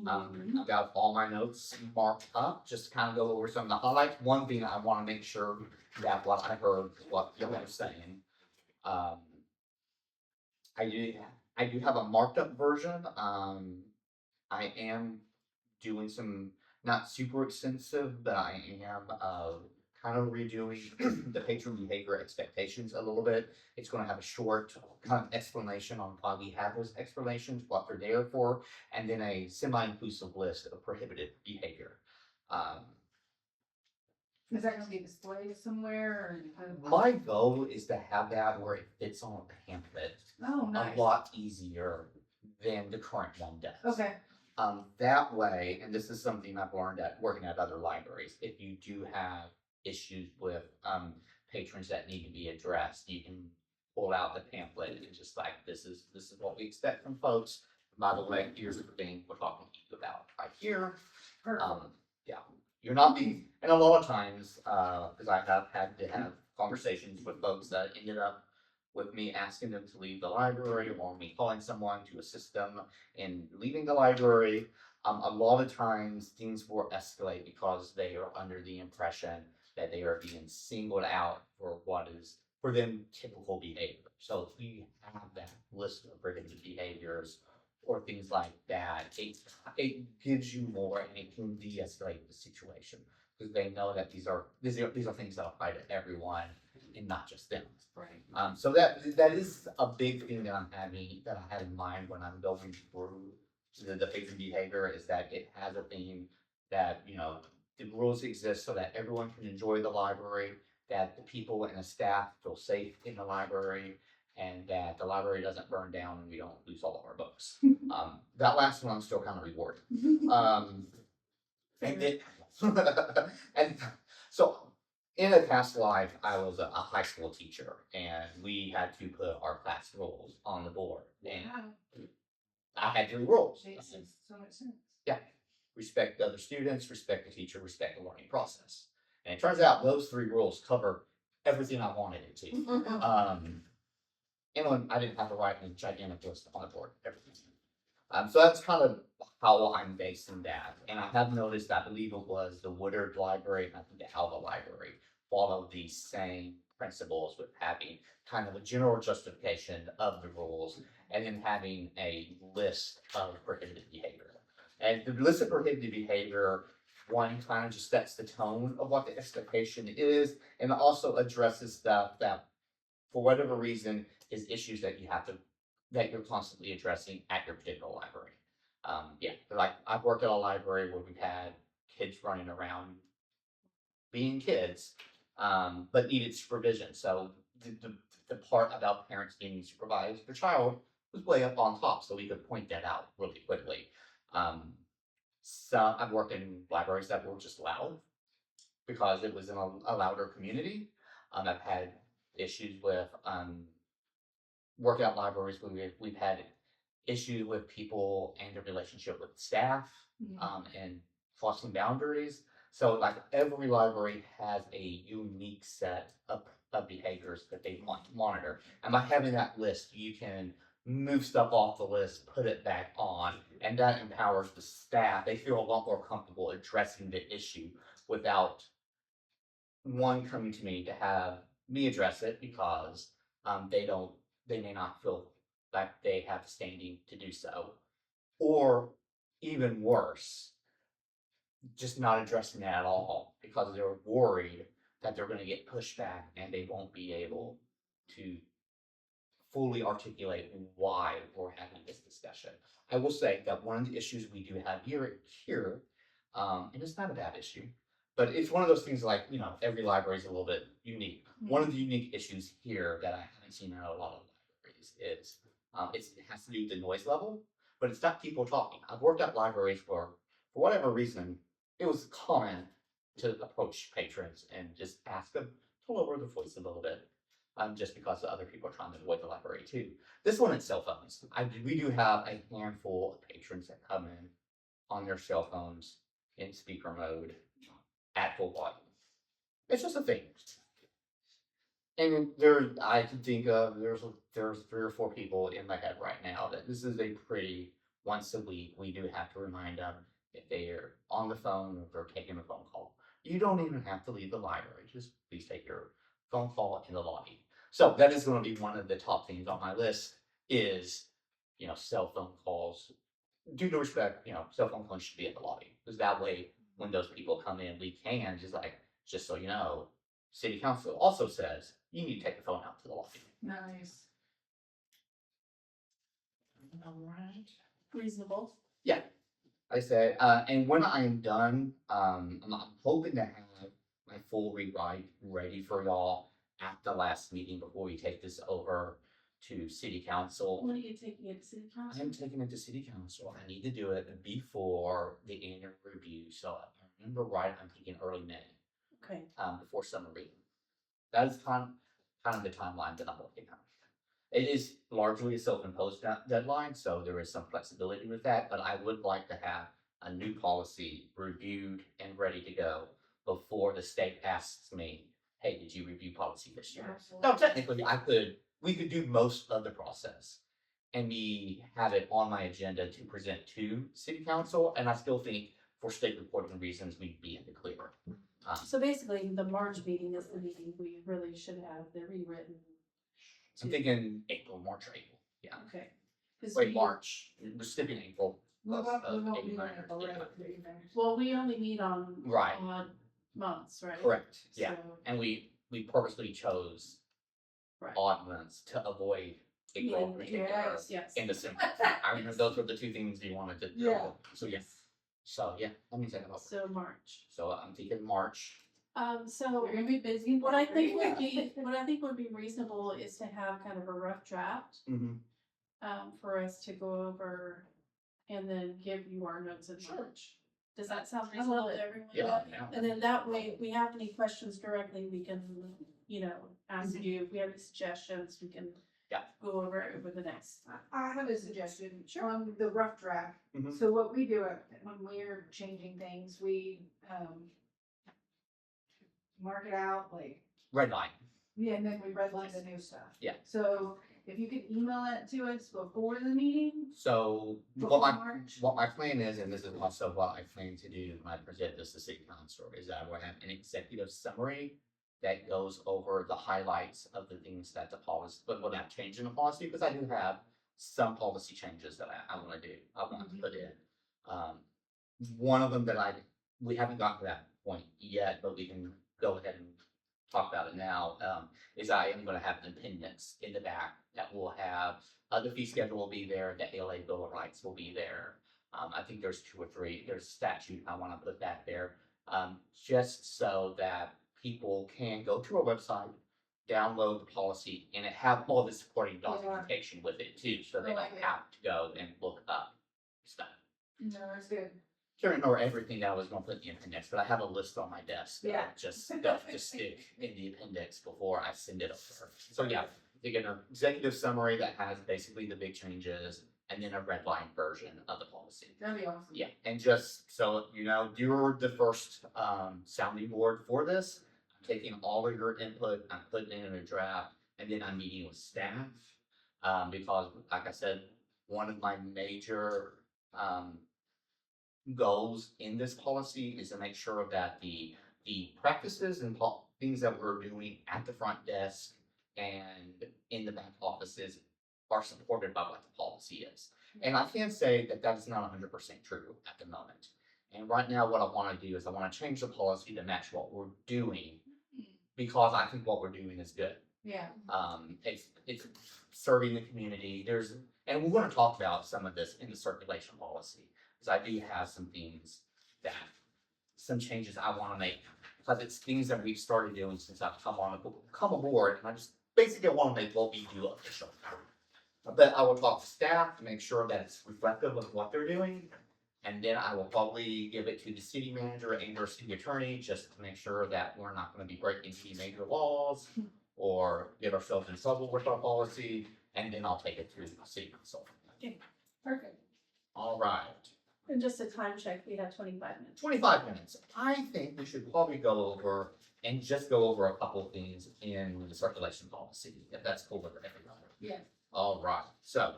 I've got all my notes marked up, just to kind of go over some of the highlights. One thing I want to make sure that what I heard, what you were saying. I do have a marked up version. I am doing some not super extensive, but I am kind of redoing the patron behavior expectations a little bit. It's going to have a short kind of explanation on why we have those explanations, what they're there for, and then a semi-inclusive list of prohibited behavior.
Is that gonna be displayed somewhere or?
My goal is to have that where it fits on a pamphlet
Oh,
a
nice.
lot easier than the current one does.
Okay,
That way, and this is something I've learned at working at other libraries, if you do have issues with patrons that need to be addressed, you can pull out the pamphlet and just like, this is what we expect from folks. By the way, here's the thing we're talking to you about right here.
perfect.
Yeah, you're not being, and a lot of times, because I have had to have conversations with folks that ended up with me asking them to leave the library or me calling someone to assist them in leaving the library. A lot of times things will escalate because they are under the impression that they are being singled out for what is for them typical behavior. So if you have that list of prohibited behaviors or things like that, it gives you more and it can de-escalate the situation because they know that these are things that apply to everyone and not just them.
Right.
So that is a big thing that I had in mind when I'm going through the patron behavior is that it has a theme that, the rules exist so that everyone can enjoy the library, that the people and the staff feel safe in the library, and that the library doesn't burn down and we don't lose all of our books. That last one I'm still kind of rewarding. And it, and so in a past life, I was a high school teacher, and we had to put our class rules on the board. And
Wow,
I had 3 rules:
makes so much sense.
respect other students, respect the teacher, respect the learning process. And it turns out those 3 rules cover everything I wanted it to. And I didn't have to write a gigantic list on the board. Everything. So that's kind of how I'm basing that. And I have noticed, I believe it was the Woodard Library and I think the Alva Library follow these same principles with having kind of a general justification of the rules and then having a list of prohibited behavior. And the list of prohibited behavior, one kind of just sets the tone of what the expectation is and also addresses stuff that, for whatever reason, is issues that you're constantly addressing at your particular library. Like I've worked at a library where we've had kids running around being kids, but needed supervision. So the part about parents needing to supervise their child was way up on top, so we could point that out really quickly. So I've worked in libraries that were just loud because it was in a louder community. I've had issues with workout libraries where we've had issues with people and their relationship with staff, and crossing boundaries. So like every library has a unique set of behaviors that they want to monitor. And by having that list, you can move stuff off the list, put it back on, and that empowers the staff. They feel a lot more comfortable addressing the issue without one coming to me to have me address it because they may not feel like they have standing to do so, or even worse, just not addressing it at all because they're worried that they're going to get pushed back and they won't be able to fully articulate why we're having this discussion. I will say that one of the issues we do have here, and it's not a bad issue, but it's one of those things like, every library is a little bit unique. One of the unique issues here that I haven't seen in a lot of libraries is it has to do with the noise level, but it's not people talking. I've worked at libraries where, for whatever reason, it was common to approach patrons and just ask them to lower their voice a little bit. Just because the other people are trying to avoid the library too. This one, it's cell phones. We do have a handful of patrons that come in on their cell phones in speaker mode at full volume. It's just a thing. And I can think of there's 3 or 4 people in my head right now that this is a pretty once a week. We do have to remind them if they're on the phone or if they're taking a phone call. You don't even have to leave the library. Just please take your phone call in the lobby. So that is going to be one of the top things on my list is, cell phone calls. Due to respect, cell phone calls should be at the lobby because that way when those people come in, we can just so you know, city council also says you need to take the phone out to the lobby.
Nice.
All right.
Reasonable.
Yeah, I said, and when I am done, I'm hoping to have my full rewrite ready for y'all at the last meeting before we take this over to city council.
When are you taking it to city council?
I'm taking it to city council. I need to do it before the annual review. So if I remember right, I'm thinking early May,
Okay,
before summer reading. That is kind of the timeline that I'm looking at. It is largely a self-imposed deadline, so there is some flexibility with that, but I would like to have a new policy reviewed and ready to go before the state asks me, hey, did you review policy this year? No, technically we could do most of the process and me have it on my agenda to present to city council, and I still think for state reporting reasons, we'd be in the clear.
so basically the March meeting is the meeting we really should have the rewritten.
I'm thinking April, March or April, yeah.
Okay. 'Cause
Wait,
we-
March, we're skipping April.
We won't be
April,
on it already,
yeah.
but you know.
Well, we only meet on
Right.
odd months, right?
Correct, yeah,
So,
and we purposely chose
Right.
odd months to avoid April in particular
yes.
and December. I remember those were the two things you wanted to.
Yeah.
So yeah, let me take it over.
So March.
So I'm thinking March.
So
You're gonna be busy. in
what I think
February.
would be reasonable is to have kind of a rough draft, for us to go over and then give you our notes in March. Does that sound reasonable to everyone?
Yeah,
And then that way, if we have any questions directly, we can, ask you, if we have any suggestions, we can
Yeah.
go over it over the next.
I have a suggestion
Sure.
on the rough draft.
Mhm.
So what we do when we're changing things, we, mark it out, like,
Red line.
yeah, and then we redline the new stuff.
Yeah.
So if you could email it to us before the meeting,
So
before March.
what my plan is, and this is also what I plan to do when I present this to city council, is that I will have an executive summary that goes over the highlights of the things that the policy, but without changing the policy, because I do have some policy changes that I want to do, I want to put in. One of them that we haven't gotten to that point yet, but we can go ahead and talk about it now, is I am gonna have an appendix in the back that will have, the fee schedule will be there, the ALA Bill of Rights will be there. I think there's 2 or 3, there's a statute, I wanna put that there, just so that people can go to our website, download the policy, and it have all the supporting documentation with it too, so they don't have to go and look up stuff.
No, it's good.
Can't remember everything that I was gonna put in the appendix, but I have a list on my desk.
Yeah.
Just stuff to stick in the appendix before I send it over. So yeah, you get an executive summary that has basically the big changes and then a red line version of the policy.
That'd be awesome.
Yeah, and just so you know, you're the first sounding board for this. I'm taking all of your input, I'm putting it in a draft, and then I'm meeting with staff. Because like I said, one of my major goals in this policy is to make sure that the practices and things that we're doing at the front desk and in the back offices are supported by what the policy is. And I can say that that is not 100% true at the moment. And right now, what I want to do is I want to change the policy to match what we're doing, because I think what we're doing is good.
Yeah.
It's serving the community. And we're going to talk about some of this in the circulation policy, because I do have some changes I want to make, because it's things that we've started doing since I've come aboard, and I just basically want to make what we do official. But I will talk to staff to make sure that it's reflective of what they're doing, and then I will probably give it to the city manager and or city attorney just to make sure that we're not going to be breaking any major laws or get ourselves in trouble with our policy, and then I'll take it through the city council.
Perfect.
All right.
And just a time check, we have 25 minutes.
25 minutes. I think we should probably go over a couple of things in the circulation policy, if that's cool with everybody.
Yeah.
All right, so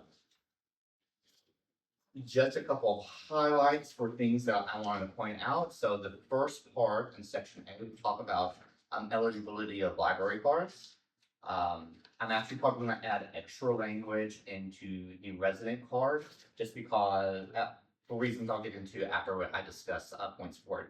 just a couple of highlights for things that I wanted to point out. So the first part in section A, we talk about eligibility of library cards. I'm actually probably going to add extra language into the resident card, just because for reasons I'll get into after I discuss points 4 and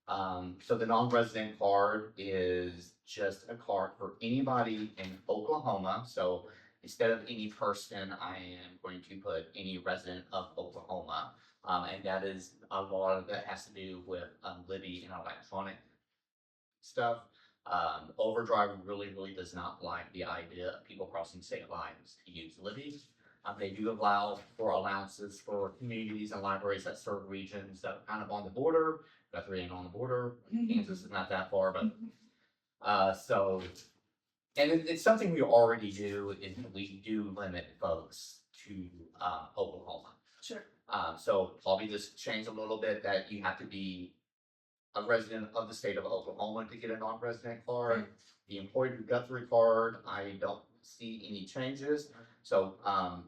5. So the non-resident card is just a card for anybody in Oklahoma. So instead of any person, I am going to put any resident of Oklahoma. And that is a lot of that has to do with living in an electronic stuff. Overdrive really does not like the idea of people crossing state lines to use Libby. They do allow for allowances for communities and libraries that serve regions that are kind of on the border. Guthrie ain't on the border. Kansas is not that far, but so, and it's something we already do. Is we do limit folks to Oklahoma.
Sure.
So probably just change a little bit that you have to be a resident of the state of Oklahoma to get a non-resident card. The employee Guthrie card, I don't see any changes. So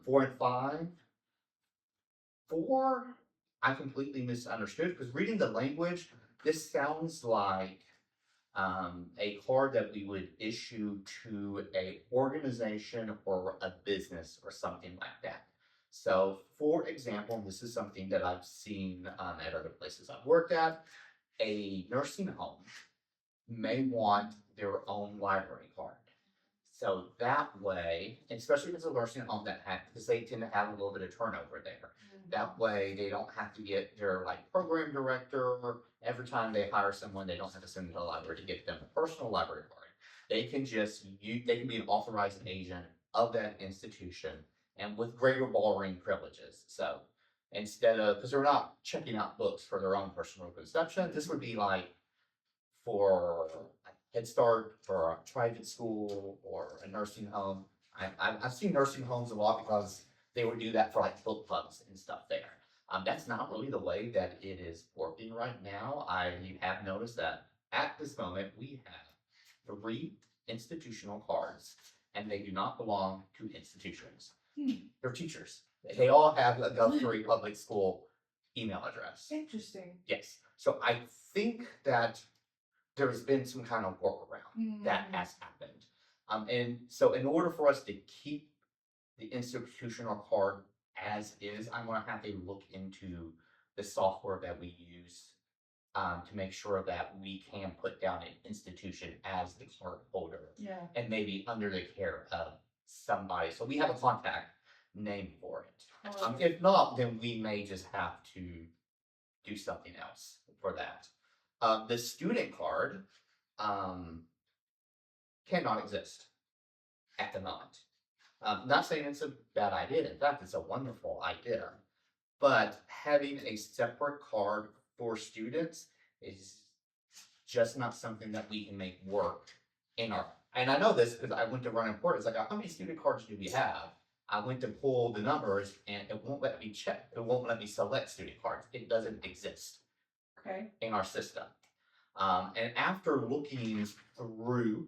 4 and 5. 4, I completely misunderstood because reading the language, this sounds like a card that we would issue to a organization or a business or something like that. So, for example, this is something that I've seen at other places I've worked at. A nursing home may want their own library card. So that way, especially if it's a nursing home that has, because they tend to have a little bit of turnover there. That way they don't have to get their like program director every time they hire someone, they don't have to send them to the library to get them a personal library card. They can just they can be an authorized agent of that institution and with greater borrowing privileges. So instead of, because they're not checking out books for their own personal consumption, this would be like for a Head Start, for a private school or a nursing home. I've seen nursing homes a lot because they would do that for like book clubs and stuff there. That's not really the way that it is working right now. You have noticed that at this moment we have 3 institutional cards and they do not belong to institutions. They're teachers. They all have a Guthrie Public School email address.
Interesting.
Yes. So I think that there's been some kind of workaround that has happened. And so in order for us to keep the institutional card as is, I'm gonna have to look into the software that we use to make sure that we can put down an institution as the card holder.
Yeah.
And maybe under the care of somebody, so we have a contact name for it. If not, then we may just have to do something else for that. The student card cannot exist at the moment. Not saying it's a bad idea. In fact, it's a wonderful idea. But having a separate card for students is just not something that we can make work in our. And I know this because I went to run report. It's like, how many student cards do we have? I went to pull the numbers and it won't let me check. It won't let me select student cards. It doesn't exist in our system. And after looking through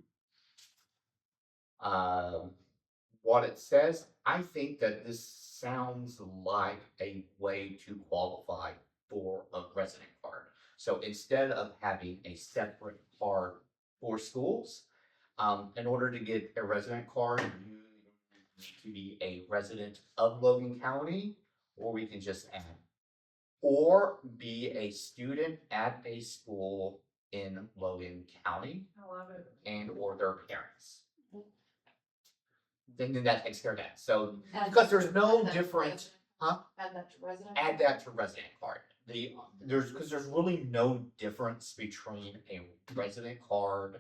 what it says, I think that this sounds like a way to qualify for a resident card. So instead of having a separate card for schools, in order to get a resident card, you need to be a resident of Logan County, or we can just add, or be a student at a school in Logan County.
I love it.
And or their parents. Then that takes care of that. So because there's no different, huh?
Add that to resident.
Add that to resident card. There's really no difference between a resident card.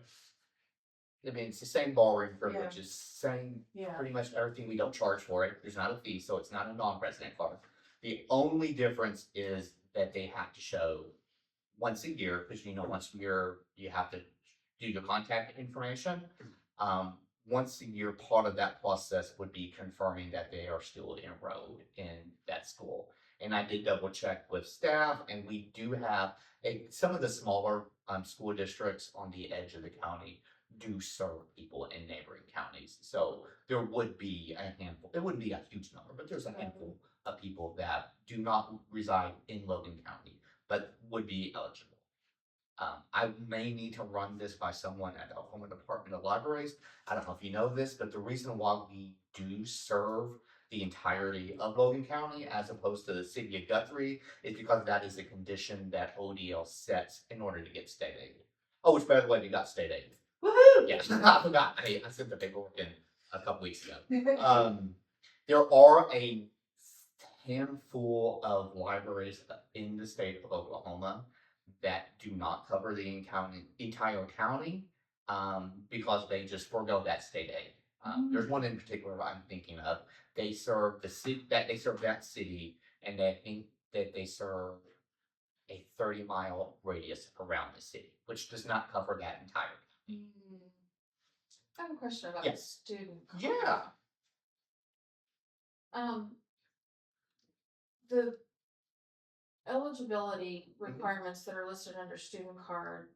I mean, it's the same borrowing privileges, same pretty much everything. We don't charge for it. There's not a fee, so it's not a non-resident card. The only difference is that they have to show once a year, because once a year you have to do your contact information. Once a year, part of that process would be confirming that they are still enrolled in that school. And I did double check with staff, and we do have some of the smaller school districts on the edge of the county do serve people in neighboring counties. So there would be a handful. It wouldn't be a huge number, but there's a handful of people that do not reside in Logan County, but would be eligible. I may need to run this by someone at the Oklahoma Department of Libraries. I don't know if you know this, but the reason why we do serve the entirety of Logan County as opposed to the city of Guthrie is because that is a condition that ODL sets in order to get state aid. Oh, which by the way, we got state aid.
Woohoo!
Yeah, I forgot. I sent the paperwork in a couple weeks ago. There are a handful of libraries in the state of Oklahoma that do not cover the entire county, because they just forego that state aid. There's one in particular I'm thinking of. They serve the city, they serve that city, and they think that they serve a 30-mile radius around the city, which does not cover that entire.
I have a question about
Yes.
student. card.
Yeah.
The eligibility requirements that are listed under student card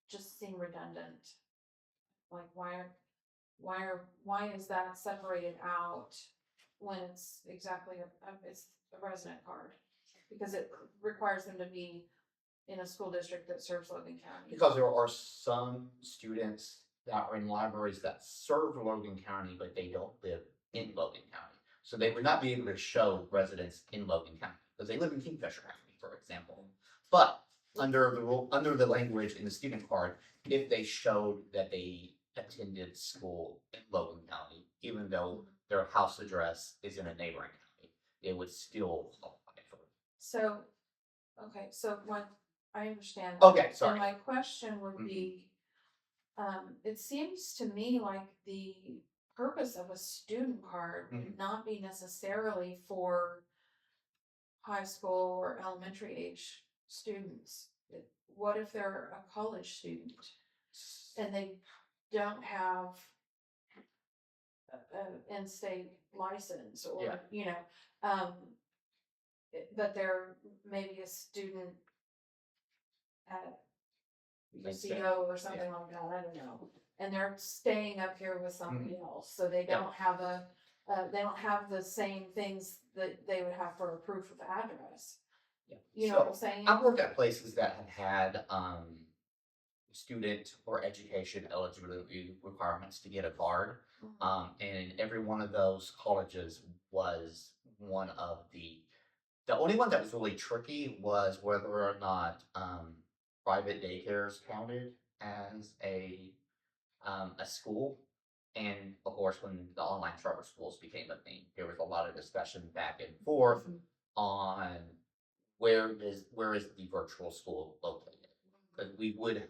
just seem redundant. Like why is that separated out when it's exactly it's a resident card? Because it requires them to be in a school district that serves Logan County.
Because there are some students that are in libraries that serve Logan County, but they don't live in Logan County. So they would not be able to show residence in Logan County because they live in Kingfisher County, for example. But under the language in the student card, if they showed that they attended school in Logan County, even though their house address is in a neighboring county, they would still qualify for it.
So, okay, so when I understand.
Okay, sorry.
And my question would be, it seems to me like the purpose of a student card would not be necessarily for high school or elementary age students. What if they're a college student and they don't have an in-state license or,
Yeah.
you know, but they're maybe a student at UCO or something like that, I don't know. And they're staying up here with somebody else, so they don't have they don't have the same things that they would have for a proof of address.
Yeah.
You know what I'm saying?
I've worked at places that have had student or education eligibility requirements to get a card. And every one of those colleges was one of the only one that was really tricky was whether or not private daycares counted as a school. And of course, when the online charter schools became a thing, there was a lot of discussion back and forth on where is the virtual school located. Because we would have,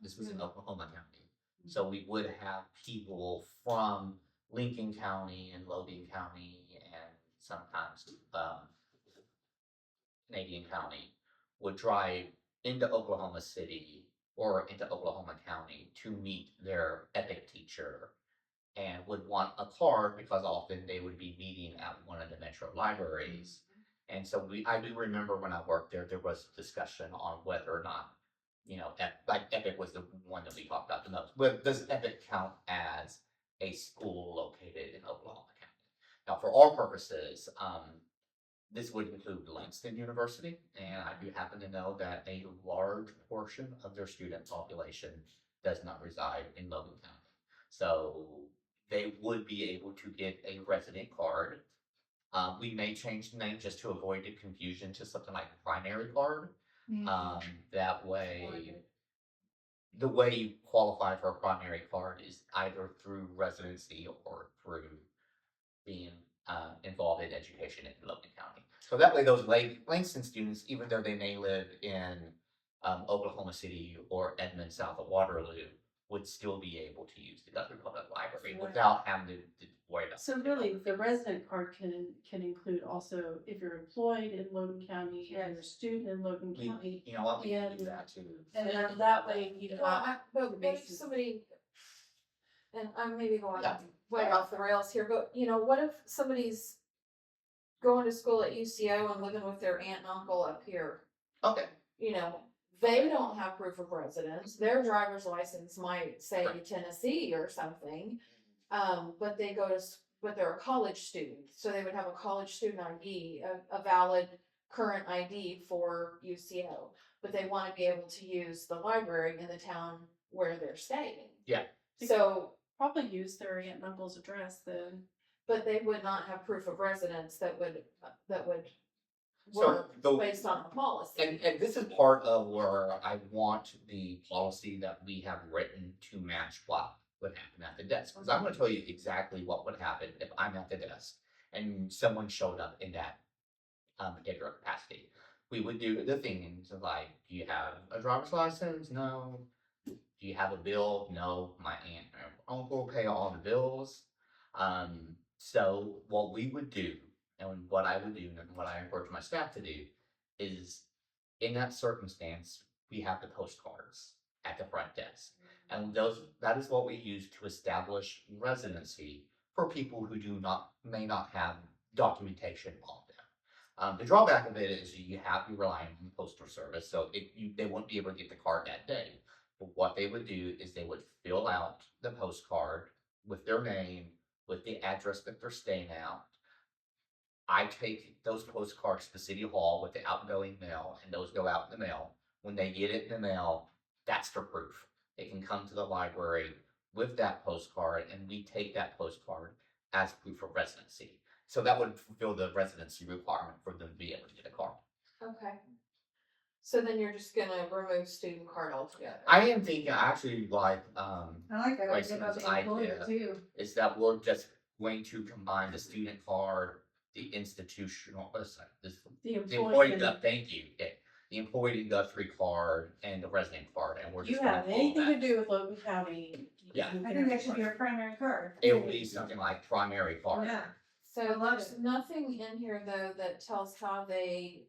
this was in Oklahoma County, so we would have people from Lincoln County and Logan County and sometimes Canadian County would drive into Oklahoma City or into Oklahoma County to meet their EPIC teacher and would want a card because often they would be meeting at one of the metro libraries. And so I do remember when I worked there, there was discussion on whether or not, you know, like EPIC was the one that we talked about the most. But does EPIC count as a school located in Oklahoma County? Now, for our purposes, this would include Langston University, and I do happen to know that a large portion of their student population does not reside in Logan County. So they would be able to get a resident card. We may change the name just to avoid the confusion to something like a primary card. That way, the way you qualify for a primary card is either through residency or through being involved in education in Logan County. So that way those Langston students, even though they may live in Oklahoma City or Edmond south of Waterloo, would still be able to use the Guthrie Public Library without having to worry about.
So really, the resident card can include also if you're employed in Logan County and you're a student in Logan County.
You know what, we can do
Yeah.
that too.
And then that way, you know.
But what if somebody, and I'm maybe going way off the rails here, but you know, what if somebody's going to school at UCO and living with their aunt and uncle up here?
Okay.
You know, they don't have proof of residence. Their driver's license might say Tennessee or something. But but they're a college student, so they would have a college student ID, a valid current ID for UCO. But they want to be able to use the library in the town where they're staying.
Yeah.
So
Probably use their aunt and uncle's address then.
but they would not have proof of residence that would
So
work based on the policy.
And this is part of where I want the policy that we have written to match what would happen at the desk. Because I'm going to tell you exactly what would happen if I'm at the desk and someone showed up in that particular capacity. we would do the things of like, do you have a driver's license? No. Do you have a bill? No. My aunt or uncle pay all the bills. So what we would do, and what I would do, and what I encourage my staff to do, is in that circumstance, we have the postcards at the front desk. And that is what we use to establish residency for people who may not have documentation on them. The drawback of it is you have to rely on the postal service, so they won't be able to get the card that day. But what they would do is they would fill out the postcard with their name, with the address that they're staying at. I take those postcards to City Hall with the outgoing mail, and those go out in the mail. When they get it in the mail, that's their proof. They can come to the library with that postcard, and we take that postcard as proof of residency. So that would fulfill the residency requirement for them to be able to get a card.
Okay. So then you're just gonna remove student card altogether?
I am thinking actually like
I like that idea about the employer
idea
too.
is that we're just going to combine the student card, the institutional,
The
the employee,
employee.
thank you, okay, the employee Guthrie card and the resident card, and we're
You
just gonna
have
call
anything to
that.
do with Logan County.
Yeah.
I think that should be our primary card.
It will be something like primary card.
Yeah.
So
I love
there's
it.
nothing in here though that tells how they,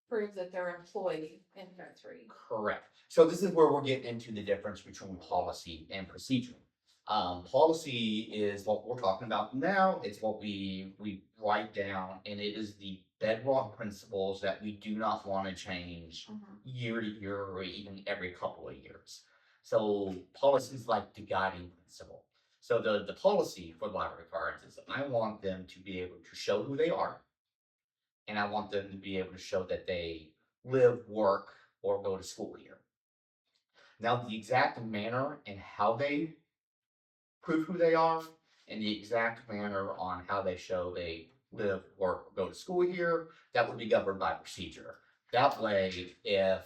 prove that they're employed in Guthrie.
Correct. So this is where we're getting into the difference between policy and procedure. Policy is what we're talking about now. It's what we write down, and it is the bedrock principles that we do not want to change year to year or even every couple of years. So policy is like the guiding principle. So the policy for library cards is I want them to be able to show who they are, and I want them to be able to show that they live, work, or go to school here. Now, the exact manner and how they prove who they are, and the exact manner on how they show they live, work, or go to school here, that would be governed by procedure. That way, if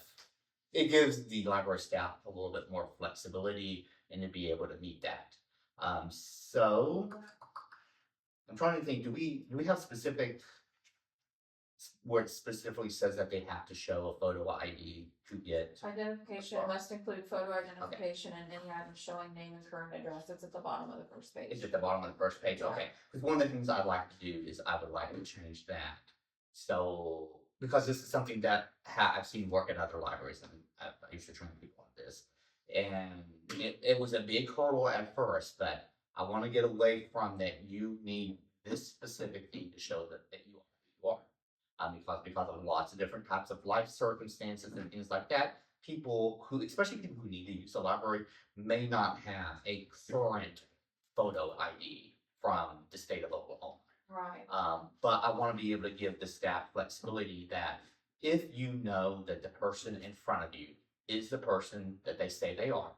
it gives the library staff a little bit more flexibility and to be able to meet that. So I'm trying to think, do we have specific where it specifically says that they have to show a photo ID to get?
Identification must include photo identification and any item showing name and current address. It's at the bottom of the first page.
It's at the bottom of the first page, okay. Because one of the things I'd like to do is I would like to change that. So, because this is something that I've seen work at other libraries, and I used to train people on this. And it was a big hurdle at first, but I want to get away from that. You need this specific thing to show that you are who you are. Because of lots of different types of life circumstances and things like that, especially people who need to use the library, may not have a current photo ID from the state of Oklahoma.
Right.
But I want to be able to give the staff flexibility that if you know that the person in front of you is the person that they say they are,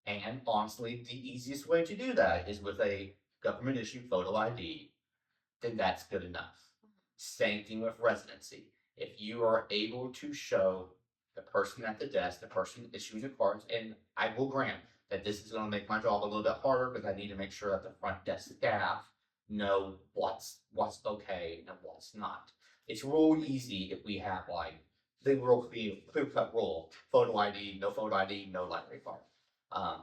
and honestly, the easiest way to do that is with a government issued photo ID, then that's good enough. Same thing with residency. If you are able to show the person at the desk, the person issuing the cards, and I will grant that this is going to make my job a little bit harder because I need to make sure that the front desk staff know what's okay and what's not. It's real easy if we have like the real clear-cut rule: photo ID, no library card.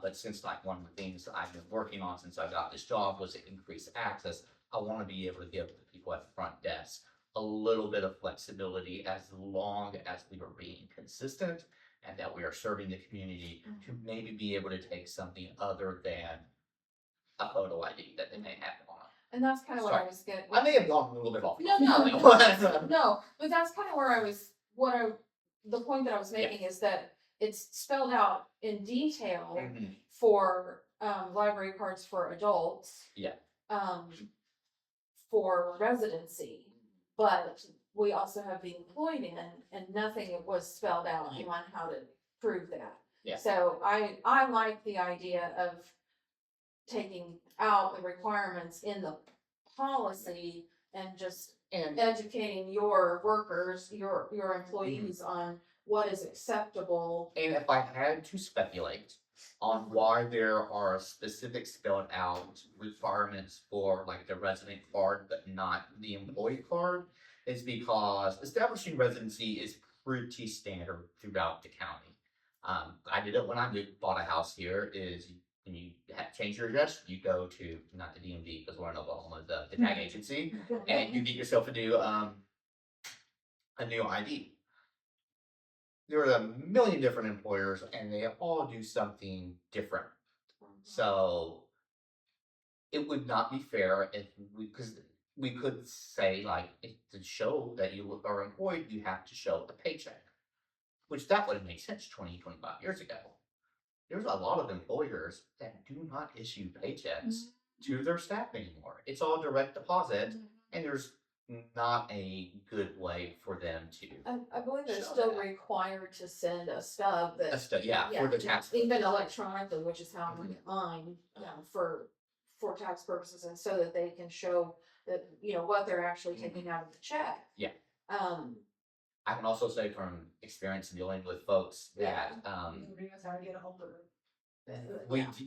But since like one of the things I've been working on since I got this job was to increase access, I want to be able to give the people at the front desk a little bit of flexibility as long as we are being consistent and that we are serving the community to maybe be able to take something other than a photo ID that they may have on.
And that's kind of what I was getting.
I may have gone a little bit off.
No, but that's kind of where I was, the point that I was making is that it's spelled out in detail
Mhm.
for, library cards for adults.
Yeah.
For residency, but we also have the employed in, and nothing was spelled out on how to prove that.
Yeah.
So I like the idea of taking out the requirements in the policy and just
And
educating your workers, your employees on what is acceptable.
And if I had to speculate on why there are specific spelled out requirements for like the resident card but not the employee card, is because establishing residency is pretty standard throughout the county. I did it when I bought a house here. Is when you change your address, you go to not the DMV because we're in Oklahoma, the tag agency, and you get yourself a new ID. There are a million different employers, and they all do something different. So it would not be fair if because we could say like to show that you are employed, you have to show a paycheck, which that would have made sense 20, 25 years ago. There's a lot of employers that do not issue paychecks to their staff anymore. It's all direct deposit, and there's not a good way for them to.
I believe they're
show
still
that.
required to send a stub that.
For the tax.
Even electronically, which is how I get mine, for tax purposes, and so that they can show that, what they're actually taking out of the check.
Yeah.
Um,
I can also say from experience dealing with folks that
Nobody knows how to get a hold of it.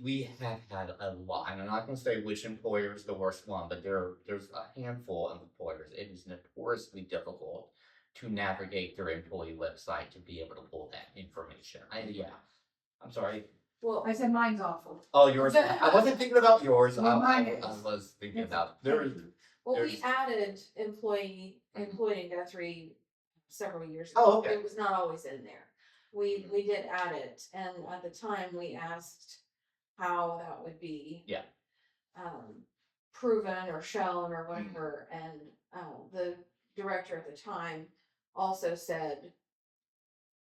we have had a lot, and I'm not going to say which employer is the worst one, but there's a handful of employers. It is notoriously difficult to navigate their employee website to be able to pull that information. I'm sorry.
well,
I said mine's awful.
Oh, yours. I wasn't thinking about yours.
Well, mine
I
is.
was thinking about there.
we
there's-
added employed in Guthrie several years ago.
Oh, okay.
It was not always in there. We did add it, and at the time we asked how that would be.
Yeah.
Proven or shown or whatever, and the director at the time also said,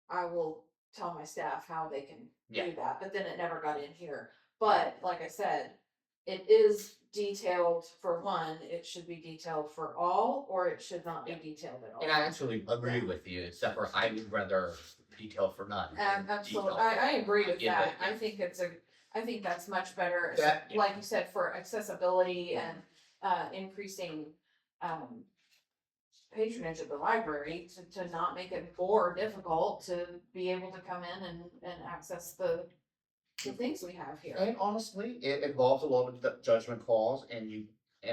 I will tell my staff how they can
Yeah.
do that, but then it never got in here. But like I said, it is detailed for one, it should be detailed for all, or it should not be
Yeah.
detailed at all.
And I actually agree with you, except for I would rather detail for none. than
Absolutely,
detail
I agree with
Yeah,
that.
but-
I think that's much better,
That- yeah.
like you said, for accessibility and increasing patronage of the library, to not make it more difficult to be able to come in and access the things we have here.
And honestly, it involves a lot of judgment calls, and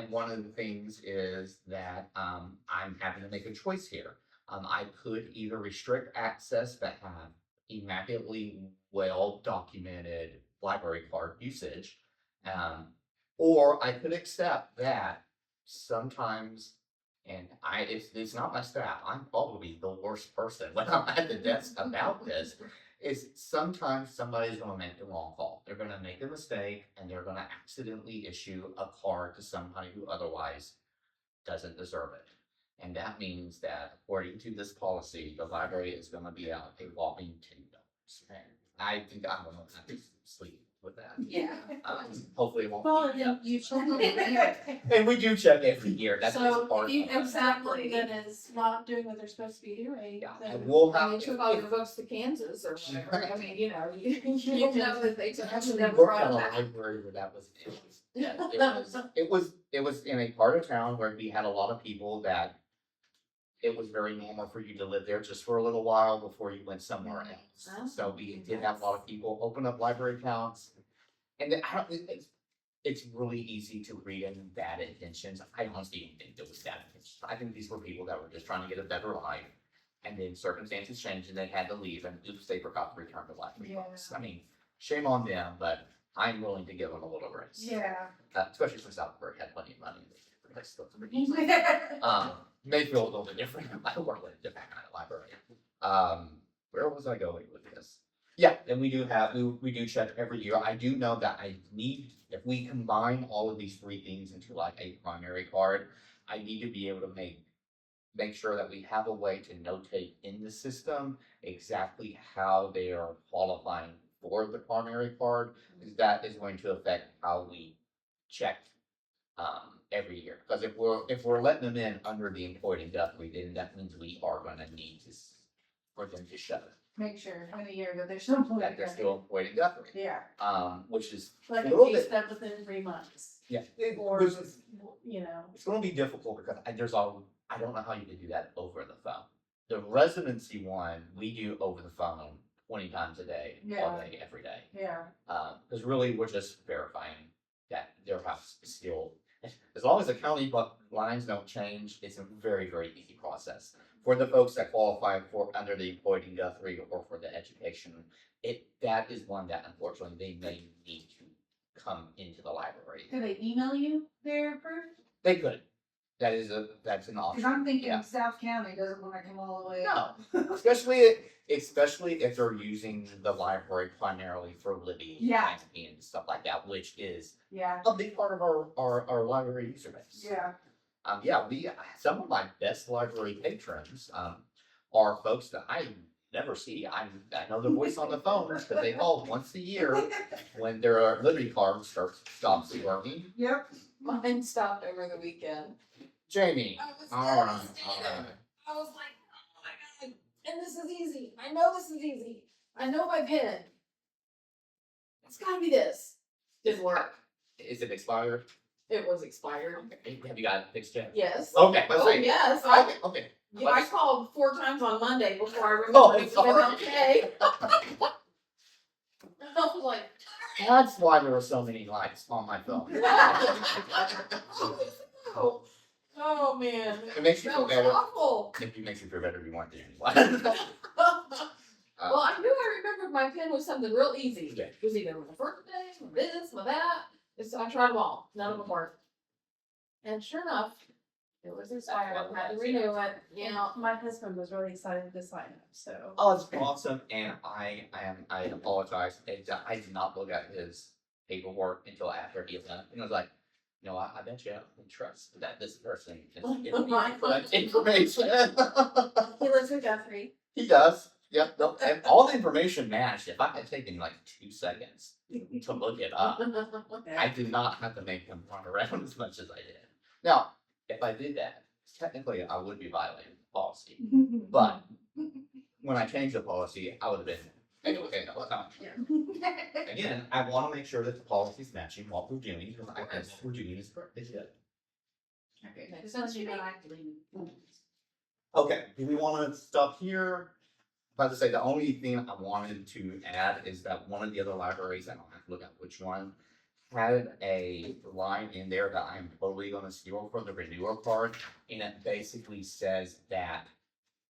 one of the things is that I'm having to make a choice here. I could either restrict access that have immaculately well documented library card usage, or I could accept that sometimes, and it's not my staff. I'm probably the worst person when I'm at the desk about this. Is sometimes somebody's going to make the wrong call. They're going to make a mistake, and they're going to accidentally issue a card to somebody who otherwise doesn't deserve it. And that means that according to this policy, the library is going to be out a whopping $10. And I think I'm going to have to sleep with that.
Yeah.
Hopefully it won't.
Well, and then you check it.
And we do check every year. That's just
So
part
if you
of
have
it.
somebody that is not doing what they're supposed to be doing,
Yeah,
then
and we'll
I
have
mean, took all your books to Kansas or whatever, I mean, you know that they took them
actually
from
worked on a
that.
library where that was it was in a part of town where we had a lot of people that it was very normal for you to live there just for a little while before you went somewhere else.
Oh,
So we did have a lot of people open up library accounts. And it's really easy to read in bad intentions. I honestly don't think there was bad intentions. I think these were people that were just trying to get a better life. And then circumstances changed and they had to leave, and oops, they forgot to return the library
Yeah.
books. I mean, shame on them, but I'm willing to give them a little grace.
Yeah.
Especially since Southburg had plenty of money. They still pretty easy. Mayfield a little bit different. I work at a different kind of library. Where was I going with this? Yeah, and we do check every year. I do know that if we combine all of these three things into like a primary card, I need to be able to make sure that we have a way to notate in the system exactly how they are qualifying for the primary card, because that is going to affect how we check every year. Because if we're letting them in under the employed in Guthrie, then that means we are gonna need for them to show
Make sure in a year that they're still.
that they're still employed in Guthrie.
Yeah.
Which is
like
a
a
little
pay
bit,
stub within 3 months,
yeah,
or,
which is- it's gonna be difficult because I don't know how you can do that over the phone. The residency one, we do over the phone 20 times a day, all
Yeah.
day, every day.
Yeah.
Because really, we're just verifying that their house is still as long as the county lines don't change, it's a very, very easy process. For the folks that qualify for under the employed in Guthrie or for the education, that is one that unfortunately they may need to come into the library.
Do they email you their proof?
They could. That's an option.
Cause I'm thinking
yeah.
South County doesn't wanna come all the way.
No, especially if they're using the library primarily for Libby
Yeah.
and stuff like that, which is
Yeah,
a big part of our library user base.
yeah.
Some of my best library patrons are folks that I never see. I know their voice on the phone because they call once a year when their Liberty card stops working.
Yep.
Mine stopped over the weekend.
Jamie,
I was
all right.
devastated. I was like, oh my god, and this is easy. I know this is easy. I know my pin. It's gotta be this. Didn't work.
Is it expired?
It was expired.
Have you got it fixed yet?
Yes.
Okay, let's
Oh,
see.
yes.
Okay.
I called 4 times on Monday before I
Oh,
remembered it was
sorry.
okay. I was like,
That's why there were so many lights on my phone.
oh man.
It makes you
That
feel
was
better.
awful.
If it makes you feel better, if you want to do anyway.
Well, I knew I remembered my pin was something real easy.
Okay.
It was either my birthday, my this, my that. So I tried them all. None of them worked. And sure enough, it was expired. I had to renew it. Yeah.
My husband was really excited to sign up, so.
Oh, it's awesome, and I apologize. I did not look at his paperwork until after he left, and I was like, no, I bet you I can trust that this person is giving me correct information.
He lives in Guthrie.
He does. Yep. No, and all the information matched. If I had taken like 2 seconds to look it up, I did not have to make him run around as much as I did. Now, if I did that, technically I would be violating the policy. But when I changed the policy, I would have been okay. No, again, I want to make sure that the policy's matching what we're doing because I think what we're doing is good.
Okay.
Makes
Just
sense
let you
to
know
me.
I have to leave.
Okay, do we want to stop here? About to say the only thing I wanted to add is that one of the other libraries, I don't have to look at which one, had a line in there that I'm totally going to steal for the renewal card, and it basically says that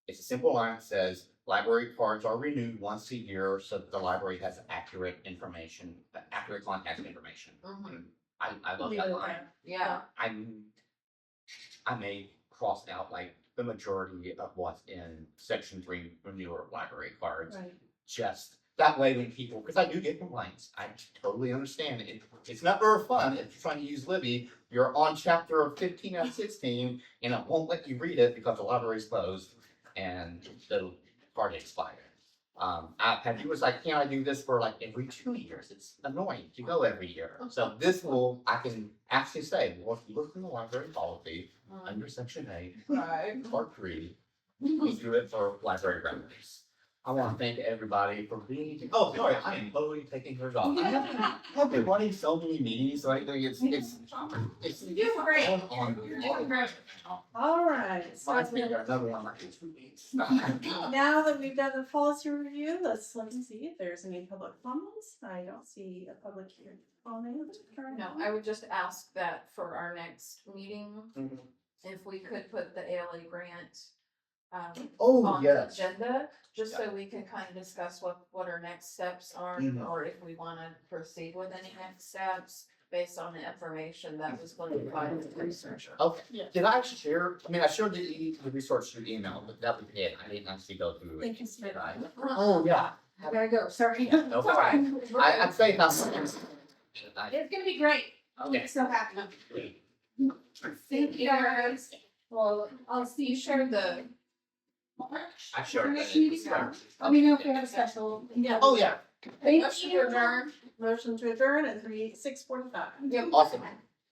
it's a simple line that says library cards are renewed once a year so that the library has accurate information, accurate contact information.
Mhm.
I love
Leave
that
it
line.
there.
Yeah.
I may cross out like the majority of what's in section 3 renewal library cards.
Right.
Just that way when people, because I do get complaints, I totally understand it. It's not very fun if you're trying to use Libby, you're on chapter 15 and 16 and it won't let you read it because the library's closed and the card expired. Patty was like, can I do this for like every 2 years? It's annoying to go every year. So I can actually say, well, if you look in the library policy, under section 8,
Right.
part 3, we do it for library records. I want to thank everybody for being. Oh, sorry, I am totally taking her off. I've been running so many meetings, so I think it's
You're great.
on.
All right, so
My finger, another one like 2 weeks.
now that we've done the policy review, let's see if there's any public comments. I don't see a public here.
No, I would just ask that for our next meeting,
Mhm.
if we could put the ALA grant
Oh,
on the
yes.
agenda, just so we can kind of discuss what our next steps are,
Mhm.
or if we wanna proceed with any next steps based on the information that was going to be provided to the researcher.
Okay, did I share, I shared the resource through email, but that was it, I didn't actually go through it.
Thank you, Smith.
Oh, yeah.
I gotta go, sorry.
Yeah, no problem. I'd say how.
It's gonna be great.
Okay.
I'm so happy.
Thank you, guys.
Well, I'll see
You
you
shared the,
March.
I shared
Our
that.
next meeting. Let me know if we have a special.
yeah.
Oh, yeah,
Thank
Motion to
you.
adjourn.
Motion to adjourn at 6:45.
Yep.
awesome.